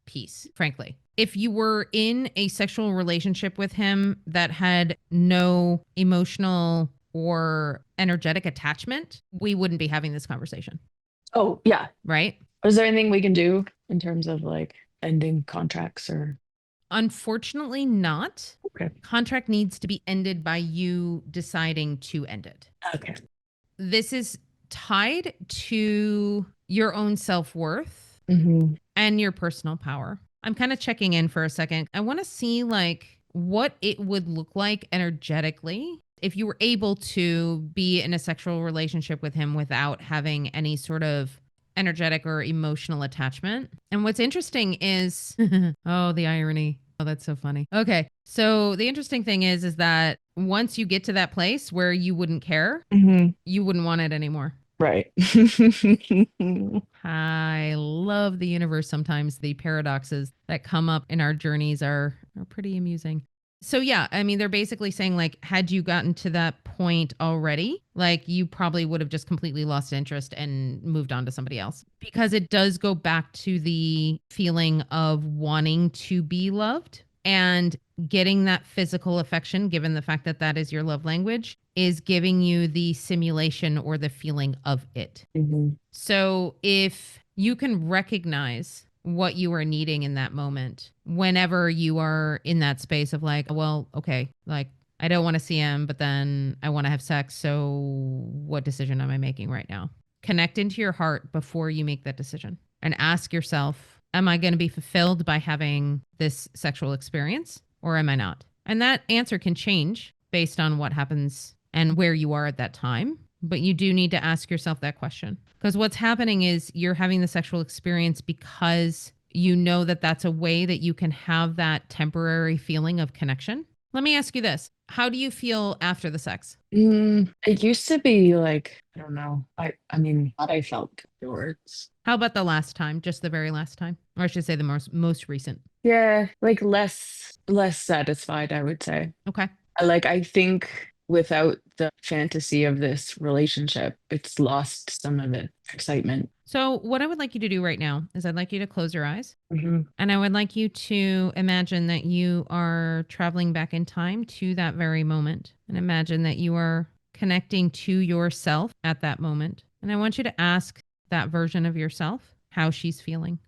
piece, frankly. If you were in a sexual relationship with him that had no emotional or energetic attachment, we wouldn't be having this conversation, Oh, yeah. right? Is there anything we can do in terms of like ending contracts or? Unfortunately, not. Okay. Contract needs to be ended by you deciding to end it. Okay. This is tied to your own self worth Mhm. and your personal power. I'm kind of checking in for a second. I want to see like what it would look like energetically if you were able to be in a sexual relationship with him without having any sort of energetic or emotional attachment. And what's interesting is oh, the irony. Oh, that's so funny. Okay. So the interesting thing is that once you get to that place where you wouldn't care, Mhm. you wouldn't want it anymore. Right. I love the universe sometimes. The paradoxes that come up in our journeys are pretty amusing. So yeah, I mean, they're basically saying like, had you gotten to that point already, like you probably would have just completely lost interest and moved on to somebody else because it does go back to the feeling of wanting to be loved and getting that physical affection, given the fact that that is your love language, is giving you the simulation or the feeling of it. Mhm. So if you can recognize what you are needing in that moment, whenever you are in that space of like, well, okay, like I don't want to see him, but then I want to have sex. So what decision am I making right now? Connect into your heart before you make that decision. and ask yourself, am I going to be fulfilled by having this sexual experience or am I not? And that answer can change based on what happens and where you are at that time. But you do need to ask yourself that question, because what's happening is you're having the sexual experience because you know that that's a way that you can have that temporary feeling of connection. Let me ask you this. How do you feel after the sex? It used to be like, I don't know. I mean, what I felt afterwards. How about the last time, just the very last time? Or I should say the most recent. Yeah, like less satisfied, I would say. Okay. I think without the fantasy of this relationship, it's lost some of its excitement. So what I would like you to do right now is I'd like you to close your eyes. Hmm. And I would like you to imagine that you are traveling back in time to that very moment. And imagine that you are connecting to yourself at that moment. And I want you to ask that version of yourself how she's feeling.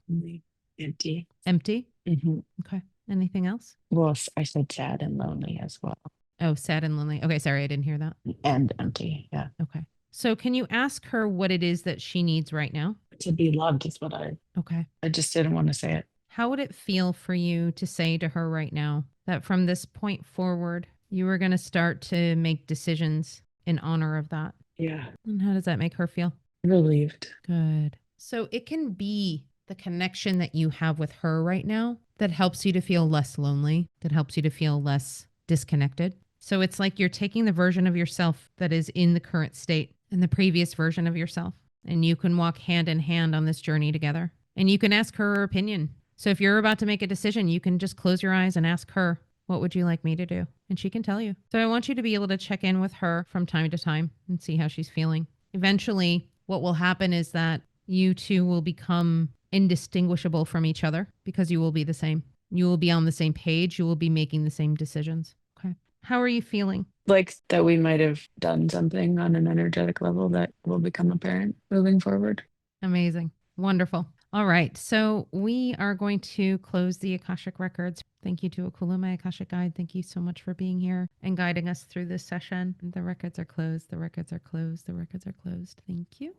Empty. Empty? Hmm. Okay. Anything else? Well, I said sad and lonely as well. Oh, sad and lonely. Okay, sorry, I didn't hear that. And empty, yeah. Okay. So can you ask her what it is that she needs right now? To be loved is what Okay. I just didn't want to say it. How would it feel for you to say to her right now that from this point forward, you were going to start to make decisions in honor of that? Yeah. And how does that make her feel? Relieved. Good. So it can be the connection that you have with her right now that helps you to feel less lonely, that helps you to feel less disconnected. So it's like you're taking the version of yourself that is in the current state and the previous version of yourself, and you can walk hand in hand on this journey together. And you can ask her opinion. So if you're about to make a decision, you can just close your eyes and ask her, what would you like me to do? And she can tell you. So I want you to be able to check in with her from time to time and see how she's feeling. Eventually, what will happen is that you two will become indistinguishable from each other because you will be the same. You will be on the same page. You will be making the same decisions. Okay. How are you feeling? Like that we might have done something on an energetic level that will become apparent moving forward. Amazing. Wonderful. All right. So we are going to close the Akashic Records. Thank you to Akula, my Akashic Guide. Thank you so much for being here and guiding us through this session. The records are closed. The records are closed. The records are closed. Thank you.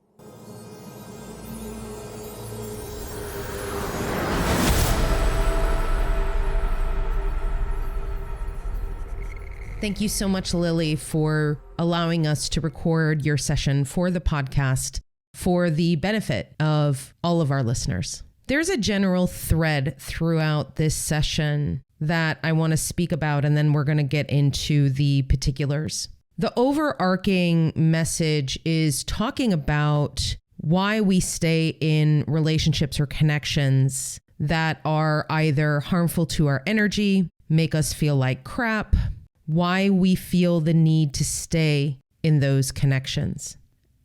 Thank you so much, Lily, for allowing us to record your session for the podcast for the benefit of all of our listeners. There's a general thread throughout this session that I want to speak about, and then we're going to get into the particulars. The overarching message is talking about why we stay in relationships or connections that are either harmful to our energy, make us feel like crap, why we feel the need to stay in those connections.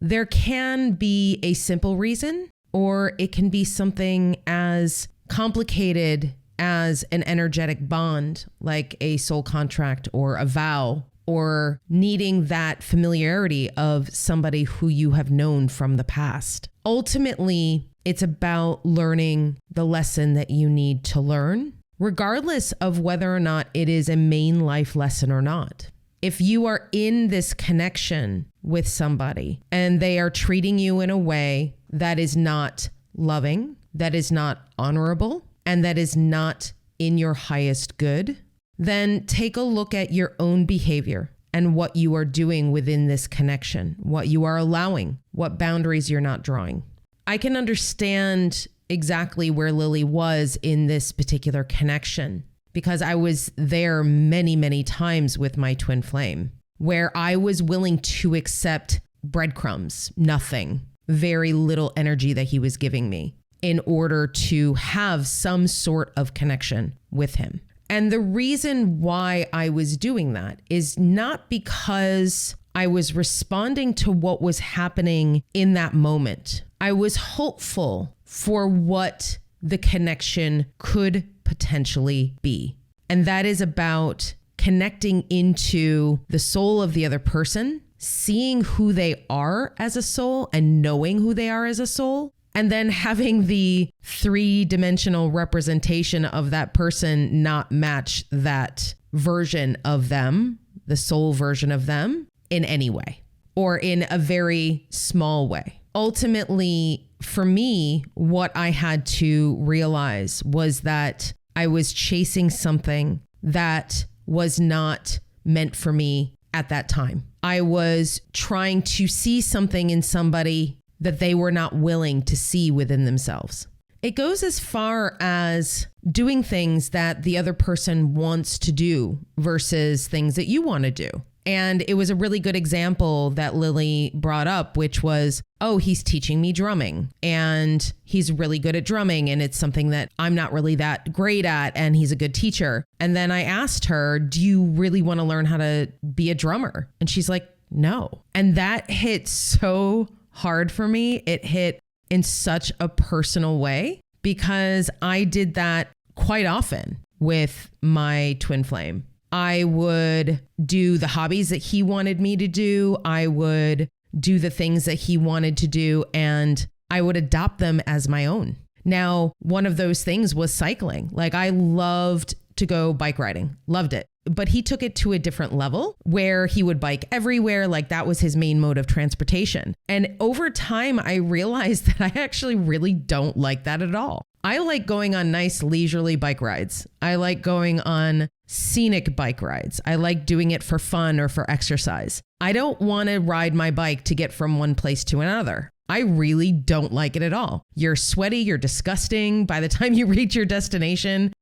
There can be a simple reason, or it can be something as complicated as an energetic bond, like a soul contract or a vow, or needing that familiarity of somebody who you have known from the past. Ultimately, it's about learning the lesson that you need to learn, regardless of whether or not it is a main life lesson or not. If you are in this connection with somebody and they are treating you in a way that is not loving, that is not honorable, and that is not in your highest good, then take a look at your own behavior and what you are doing within this connection, what you are allowing, what boundaries you're not drawing. I can understand exactly where Lily was in this particular connection because I was there many, many times with my twin flame, where I was willing to accept breadcrumbs, nothing, very little energy that he was giving me in order to have some sort of connection with him. And the reason why I was doing that is not because I was responding to what was happening in that moment. I was hopeful for what the connection could potentially be. And that is about connecting into the soul of the other person, seeing who they are as a soul and knowing who they are as a soul, and then having the three-dimensional representation of that person not match that version of them, the soul version of them, in any way or in a very small way. Ultimately, for me, what I had to realize was that I was chasing something that was not meant for me at that time. I was trying to see something in somebody that they were not willing to see within themselves. It goes as far as doing things that the other person wants to do versus things that you want to do. And it was a really good example that Lily brought up, which was, oh, he's teaching me drumming and he's really good at drumming. And it's something that I'm not really that great at. And he's a good teacher. And then I asked her, do you really want to learn how to be a drummer? And she's like, no. And that hit so hard for me. It hit in such a personal way because I did that quite often with my twin flame. I would do the hobbies that he wanted me to do. I would do the things that he wanted to do, and I would adopt them as my own. Now, one of those things was cycling. Like, I loved to go bike riding, loved it. But he took it to a different level where he would bike everywhere. Like, that was his main mode of transportation. And over time, I realized that I actually really don't like that at all. I like going on nice leisurely bike rides. I like going on scenic bike rides. I like doing it for fun or for exercise. I don't want to ride my bike to get from one place to another. I really don't like it at all. You're sweaty, you're disgusting. By the time you reach your destination,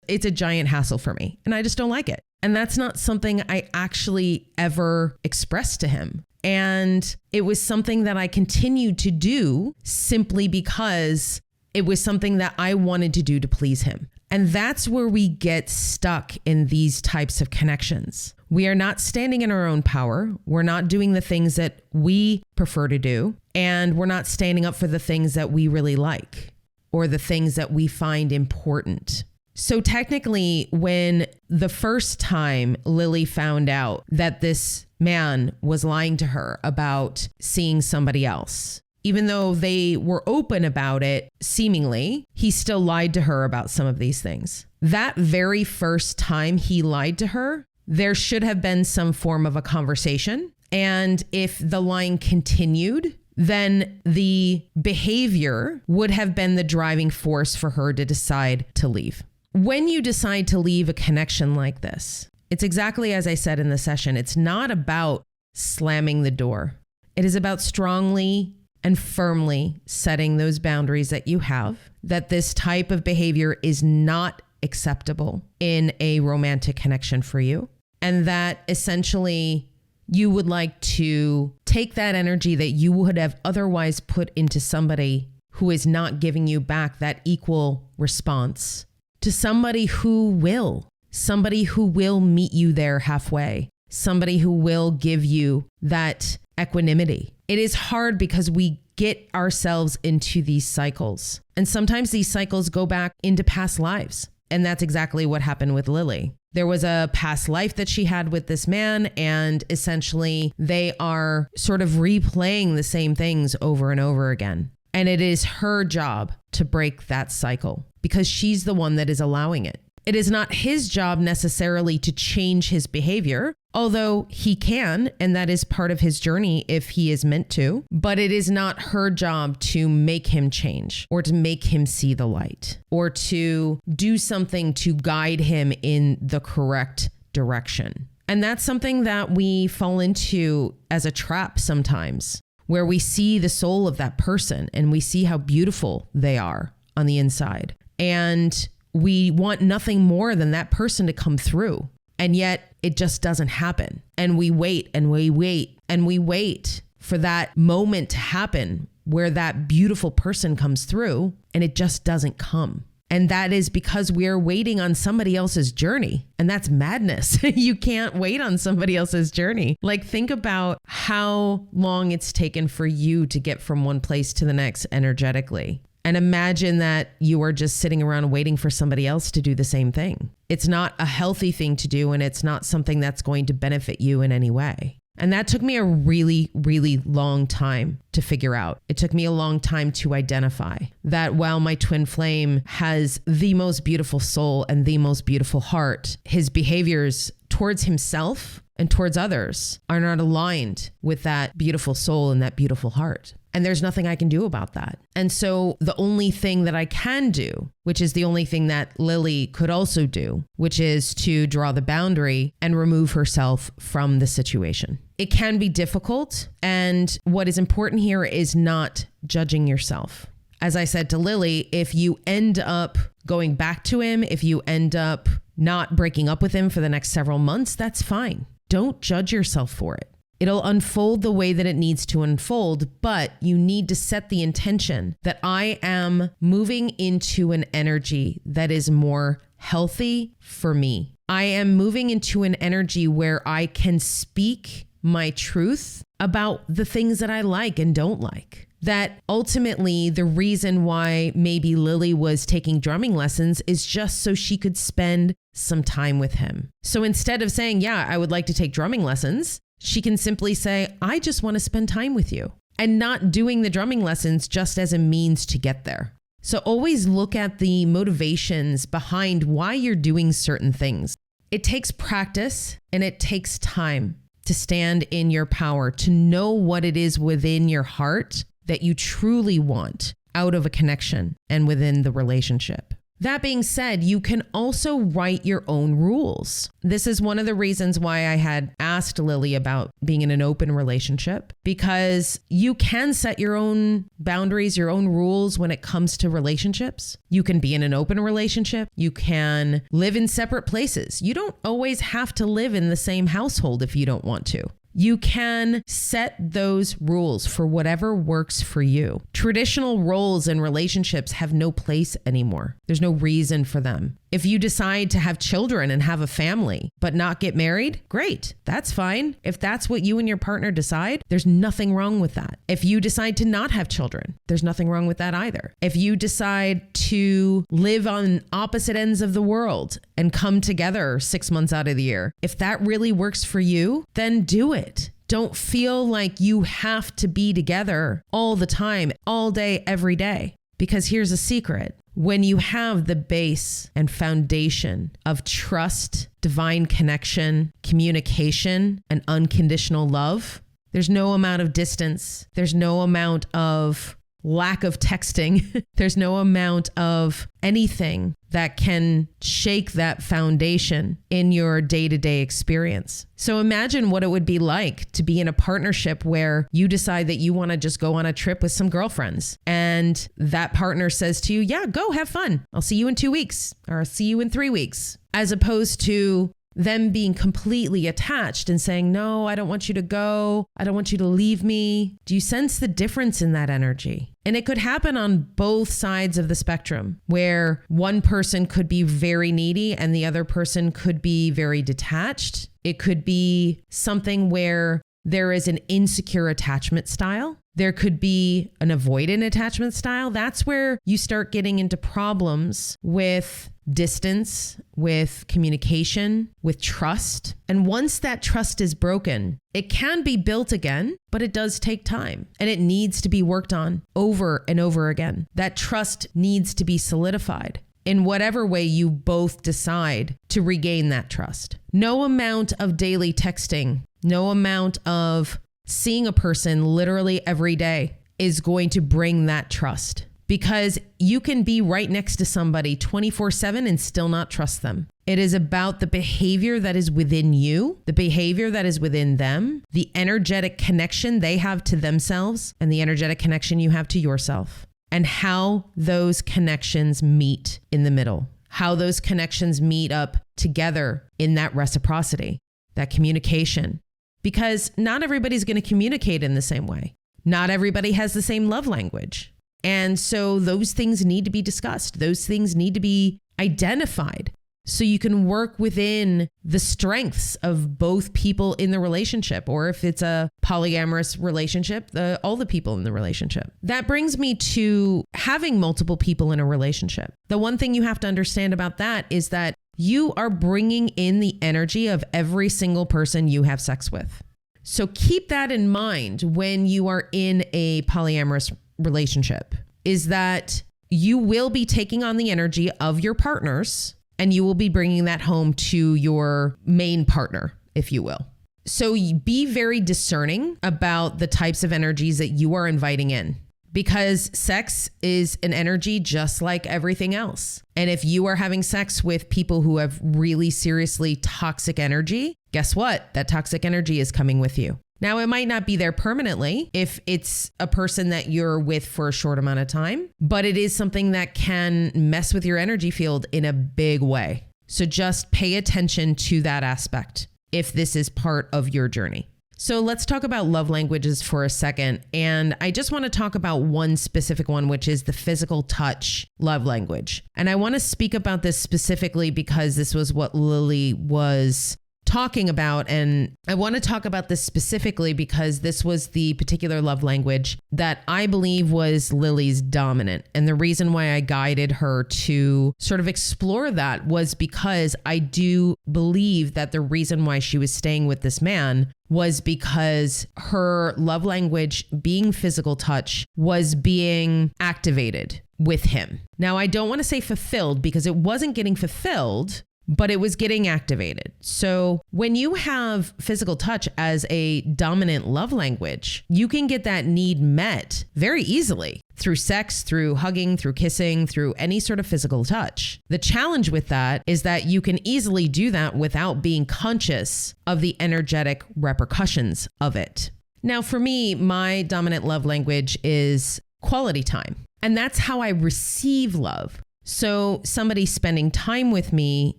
it's a giant hassle for me, and I just don't like it. And that's not something I actually ever expressed to him. And it was something that I continued to do simply because it was something that I wanted to do to please him. And that's where we get stuck in these types of connections. We are not standing in our own power. We're not doing the things that we prefer to do. And we're not standing up for the things that we really like or the things that we find important. So technically, when the first time Lily found out that this man was lying to her about seeing somebody else, even though they were open about it, seemingly, he still lied to her about some of these things. That very first time he lied to her, there should have been some form of a conversation. And if the lying continued, then the behavior would have been the driving force for her to decide to leave. When you decide to leave a connection like this, it's exactly as I said in the session. It's not about slamming the door. It is about strongly and firmly setting those boundaries that you have, that this type of behavior is not acceptable in a romantic connection for you, and that essentially you would like to take that energy that you would have otherwise put into somebody who is not giving you back that equal response to somebody who will meet you there halfway, somebody who will give you that equanimity. It is hard because we get ourselves into these cycles. And sometimes these cycles go back into past lives. And that's exactly what happened with Lily. There was a past life that she had with this man, and essentially they are sort of replaying the same things over and over again. And it is her job to break that cycle because she's the one that is allowing it. It is not his job necessarily to change his behavior, although he can, and that is part of his journey if he is meant to. But it is not her job to make him change or to make him see the light or to do something to guide him in the correct direction. And that's something that we fall into as a trap sometimes, where we see the soul of that person and we see how beautiful they are on the inside. And we want nothing more than that person to come through. And yet it just doesn't happen. And we wait and we wait and we wait for that moment to happen where that beautiful person comes through, and it just doesn't come. And that is because we're waiting on somebody else's journey. And that's madness. You can't wait on somebody else's journey. Like, think about how long it's taken for you to get from one place to the next energetically. And imagine that you are just sitting around waiting for somebody else to do the same thing. It's not a healthy thing to do, and it's not something that's going to benefit you in any way. And that took me a really, really long time to figure out. It took me a long time to identify that while my twin flame has the most beautiful soul and the most beautiful heart, his behaviors towards himself and towards others are not aligned with that beautiful soul and that beautiful heart. And there's nothing I can do about that. And so the only thing that I can do, which is the only thing that Lily could also do, which is to draw the boundary and remove herself from the situation. It can be difficult. And what is important here is not judging yourself. As I said to Lily, if you end up going back to him, if you end up not breaking up with him for the next several months, that's fine. Don't judge yourself for it. It'll unfold the way that it needs to unfold, but you need to set the intention that I am moving into an energy that is more healthy for me. I am moving into an energy where I can speak my truth about the things that I like and don't like. That ultimately the reason why maybe Lily was taking drumming lessons is just so she could spend some time with him. So instead of saying, yeah, I would like to take drumming lessons, she can simply say, I just want to spend time with you, and not doing the drumming lessons just as a means to get there. So always look at the motivations behind why you're doing certain things. It takes practice and it takes time to stand in your power, to know what it is within your heart that you truly want out of a connection and within the relationship. That being said, you can also write your own rules. This is one of the reasons why I had asked Lily about being in an open relationship, because you can set your own boundaries, your own rules when it comes to relationships. You can be in an open relationship. You can live in separate places. You don't always have to live in the same household if you don't want to. You can set those rules for whatever works for you. Traditional roles in relationships have no place anymore. There's no reason for them. If you decide to have children and have a family, but not get married, great. That's fine. If that's what you and your partner decide, there's nothing wrong with that. If you decide to not have children, there's nothing wrong with that either. If you decide to live on opposite ends of the world and come together 6 months out of the year, if that really works for you, then do it. Don't feel like you have to be together all the time, all day, every day. Because here's a secret. When you have the base and foundation of trust, divine connection, communication, and unconditional love, there's no amount of distance. There's no amount of lack of texting. There's no amount of anything that can shake that foundation in your day-to-day experience. So imagine what it would be like to be in a partnership where you decide that you want to just go on a trip with some girlfriends, and that partner says to you, yeah, go have fun. I'll see you in 2 weeks, or I'll see you in 3 weeks, as opposed to them being completely attached and saying, no, I don't want you to go. I don't want you to leave me. Do you sense the difference in that energy? And it could happen on both sides of the spectrum, where one person could be very needy and the other person could be very detached. It could be something where there is an insecure attachment style. There could be an avoidant attachment style. That's where you start getting into problems with distance, with communication, with trust. And once that trust is broken, it can be built again, but it does take time and it needs to be worked on over and over again. That trust needs to be solidified in whatever way you both decide to regain that trust. No amount of daily texting, no amount of seeing a person literally every day is going to bring that trust, because you can be right next to somebody 24/7 and still not trust them. It is about the behavior that is within you, the behavior that is within them, the energetic connection they have to themselves, and the energetic connection you have to yourself, and how those connections meet in the middle, how those connections meet up together in that reciprocity, that communication. Because not everybody's going to communicate in the same way. Not everybody has the same love language. And so those things need to be discussed. Those things need to be identified so you can work within the strengths of both people in the relationship, or if it's a polyamorous relationship, all the people in the relationship. That brings me to having multiple people in a relationship. The one thing you have to understand about that is that you are bringing in the energy of every single person you have sex with. So keep that in mind when you are in a polyamorous relationship, is that you will be taking on the energy of your partners and you will be bringing that home to your main partner, if you will. So be very discerning about the types of energies that you are inviting in, because sex is an energy just like everything else. And if you are having sex with people who have really seriously toxic energy, guess what? That toxic energy is coming with you. Now, it might not be there permanently if it's a person that you're with for a short amount of time, but it is something that can mess with your energy field in a big way. So just pay attention to that aspect if this is part of your journey. So let's talk about love languages for a second. And I just want to talk about one specific one, which is the physical touch love language. And I want to speak about this specifically because this was what Lily was talking about. And I want to talk about this specifically because this was the particular love language that I believe was Lily's dominant. And the reason why I guided her to sort of explore that was because I do believe that the reason why she was staying with this man was because her love language, being physical touch, was being activated with him. Now, I don't want to say fulfilled because it wasn't getting fulfilled, but it was getting activated. So when you have physical touch as a dominant love language, you can get that need met very easily through sex, through hugging, through kissing, through any sort of physical touch. The challenge with that is that you can easily do that without being conscious of the energetic repercussions of it. Now, for me, my dominant love language is quality time, and that's how I receive love. So somebody spending time with me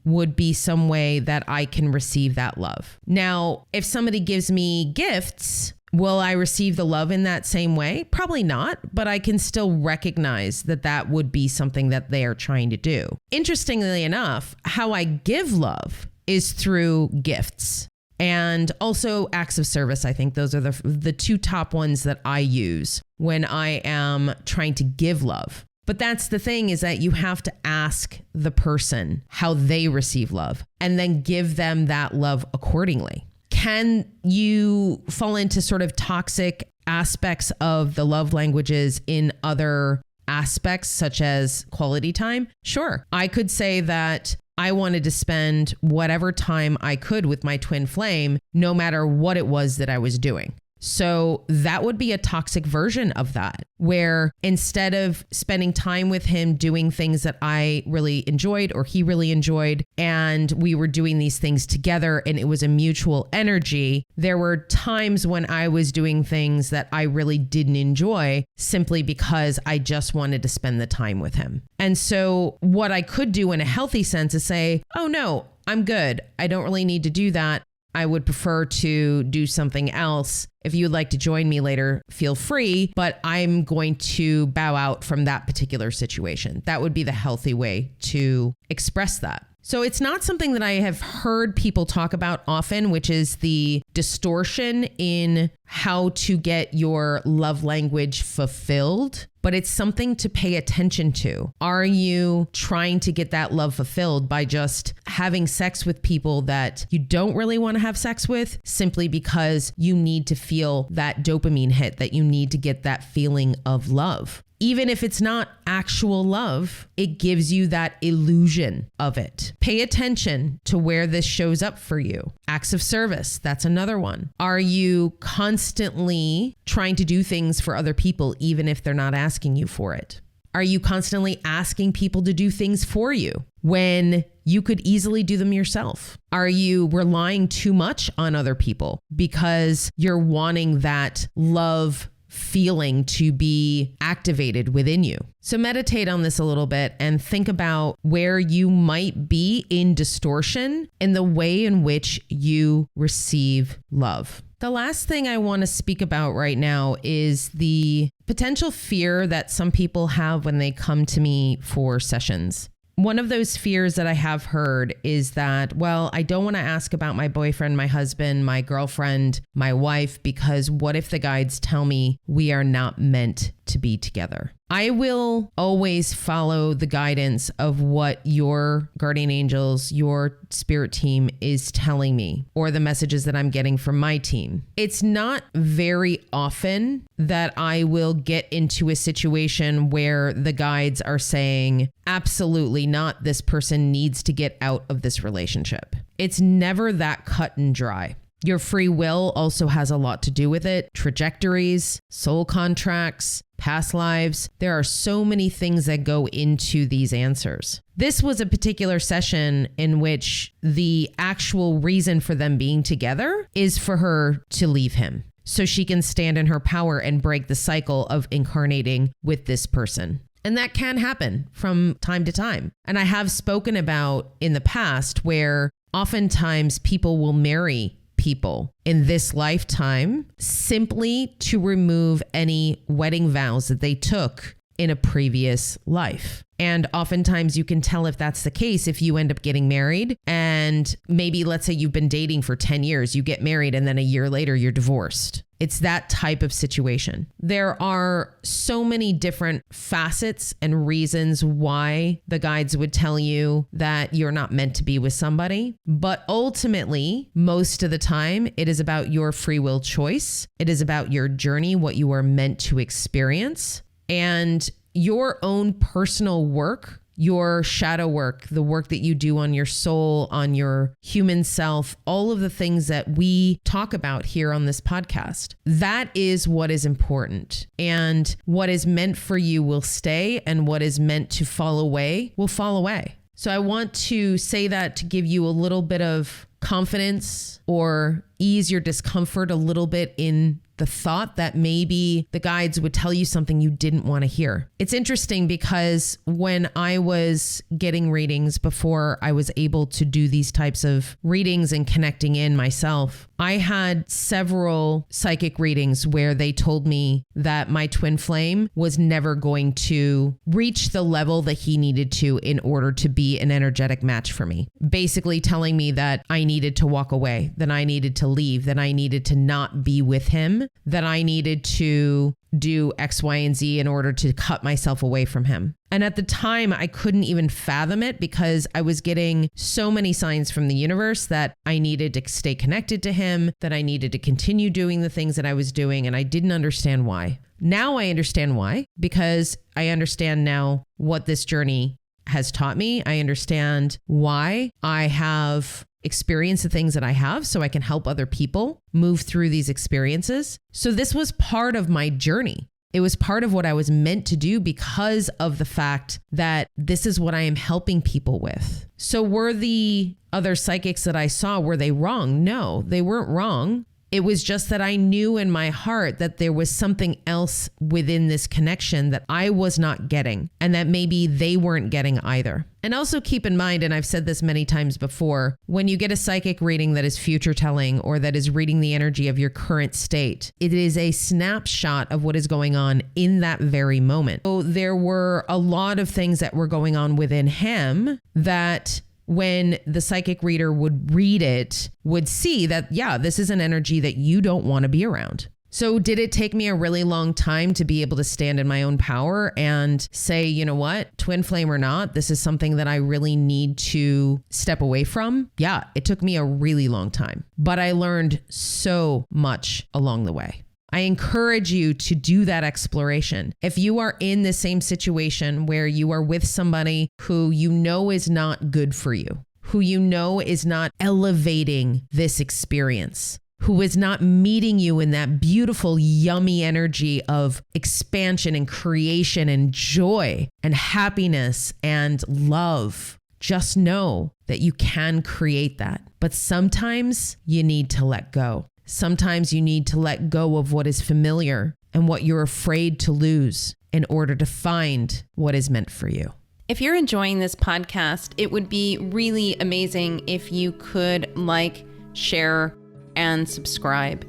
would be some way that I can receive that love. Now, if somebody gives me gifts, will I receive the love in that same way? Probably not, but I can still recognize that that would be something that they are trying to do. Interestingly enough, how I give love is through gifts and also acts of service. I think those are the two top ones that I use when I am trying to give love. But that's the thing, is that you have to ask the person how they receive love and then give them that love accordingly. Can you fall into sort of toxic aspects of the love languages in other aspects, such as quality time? Sure. I could say that I wanted to spend whatever time I could with my twin flame, no matter what it was that I was doing. So that would be a toxic version of that, where instead of spending time with him doing things that I really enjoyed or he really enjoyed, and we were doing these things together and it was a mutual energy, there were times when I was doing things that I really didn't enjoy simply because I just wanted to spend the time with him. And so what I could do in a healthy sense is say, oh no, I'm good. I don't really need to do that. I would prefer to do something else. If you would like to join me later, feel free, but I'm going to bow out from that particular situation. That would be the healthy way to express that. So it's not something that I have heard people talk about often, which is the distortion in how to get your love language fulfilled, but it's something to pay attention to. Are you trying to get that love fulfilled by just having sex with people that you don't really want to have sex with, simply because you need to feel that dopamine hit, that you need to get that feeling of love? Even if it's not actual love, it gives you that illusion of it. Pay attention to where this shows up for you. Acts of service, that's another one. Are you constantly trying to do things for other people, even if they're not asking you for it? Are you constantly asking people to do things for you when you could easily do them yourself? Are you relying too much on other people because you're wanting that love feeling to be activated within you? So meditate on this a little bit and think about where you might be in distortion in the way in which you receive love. The last thing I want to speak about right now is the potential fear that some people have when they come to me for sessions. One of those fears that I have heard is that, well, I don't want to ask about my boyfriend, my husband, my girlfriend, my wife, because what if the guides tell me we are not meant to be together? I will always follow the guidance of what your guardian angels, your spirit team is telling me, or the messages that I'm getting from my team. It's not very often that I will get into a situation where the guides are saying, absolutely not, this person needs to get out of this relationship. It's never that cut and dry. Your free will also has a lot to do with it. Trajectories, soul contracts, past lives. There are so many things that go into these answers. This was a particular session in which the actual reason for them being together is for her to leave him, so she can stand in her power and break the cycle of incarnating with this person. And that can happen from time to time. And I have spoken about in the past where oftentimes people will marry people in this lifetime simply to remove any wedding vows that they took in a previous life. And oftentimes you can tell if that's the case if you end up getting married and maybe let's say you've been dating for 10 years, you get married and then a year later you're divorced. It's that type of situation. There are so many different facets and reasons why the guides would tell you that you're not meant to be with somebody. But ultimately, most of the time, it is about your free will choice. It is about your journey, what you are meant to experience, and your own personal work, your shadow work, the work that you do on your soul, on your human self, all of the things that we talk about here on this podcast. That is what is important. And what is meant for you will stay, and what is meant to fall away will fall away. So I want to say that to give you a little bit of confidence or ease your discomfort a little bit in the thought that maybe the guides would tell you something you didn't want to hear. It's interesting because when I was getting readings before I was able to do these types of readings and connecting in myself, I had several psychic readings where they told me that my twin flame was never going to reach the level that he needed to in order to be an energetic match for me. Basically telling me that I needed to walk away, that I needed to leave, that I needed to not be with him, that I needed to do X, Y, and Z in order to cut myself away from him. And at the time, I couldn't even fathom it because I was getting so many signs from the universe that I needed to stay connected to him, that I needed to continue doing the things that I was doing, and I didn't understand why. Now I understand why, because I understand now what this journey has taught me. I understand why I have experienced the things that I have so I can help other people move through these experiences. So this was part of my journey. It was part of what I was meant to do because of the fact that this is what I am helping people with. So were the other psychics that I saw, were they wrong? No, they weren't wrong. It was just that I knew in my heart that there was something else within this connection that I was not getting and that maybe they weren't getting either. And also keep in mind, and I've said this many times before, when you get a psychic reading that is future telling or that is reading the energy of your current state, it is a snapshot of what is going on in that very moment. So there were a lot of things that were going on within him that when the psychic reader would read it, would see that, yeah, this is an energy that you don't want to be around. So did it take me a really long time to be able to stand in my own power and say, you know what, twin flame or not, this is something that I really need to step away from? Yeah, it took me a really long time, but I learned so much along the way. I encourage you to do that exploration. If you are in the same situation where you are with somebody who you know is not good for you, who you know is not elevating this experience, who is not meeting you in that beautiful, yummy energy of expansion and creation and joy and happiness and love, just know that you can create that. But sometimes you need to let go. Sometimes you need to let go of what is familiar and what you're afraid to lose in order to find what is meant for you. If you're enjoying this podcast, it would be really amazing if you could like, share, and subscribe.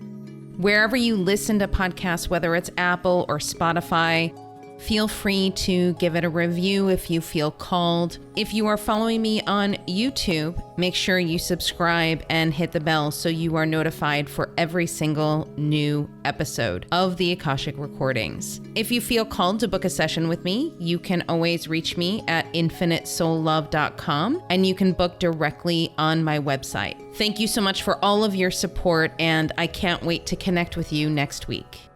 Wherever you listen to podcasts, whether it's Apple or Spotify, feel free to give it a review if you feel called. If you are following me on YouTube, make sure you subscribe and hit the bell so you are notified for every single new episode of the Akashic Recordings. If you feel called to book a session with me, you can always reach me at infinitesoullove.com, and you can book directly on my website. Thank you so much for all of your support, and I can't wait to connect with you next week.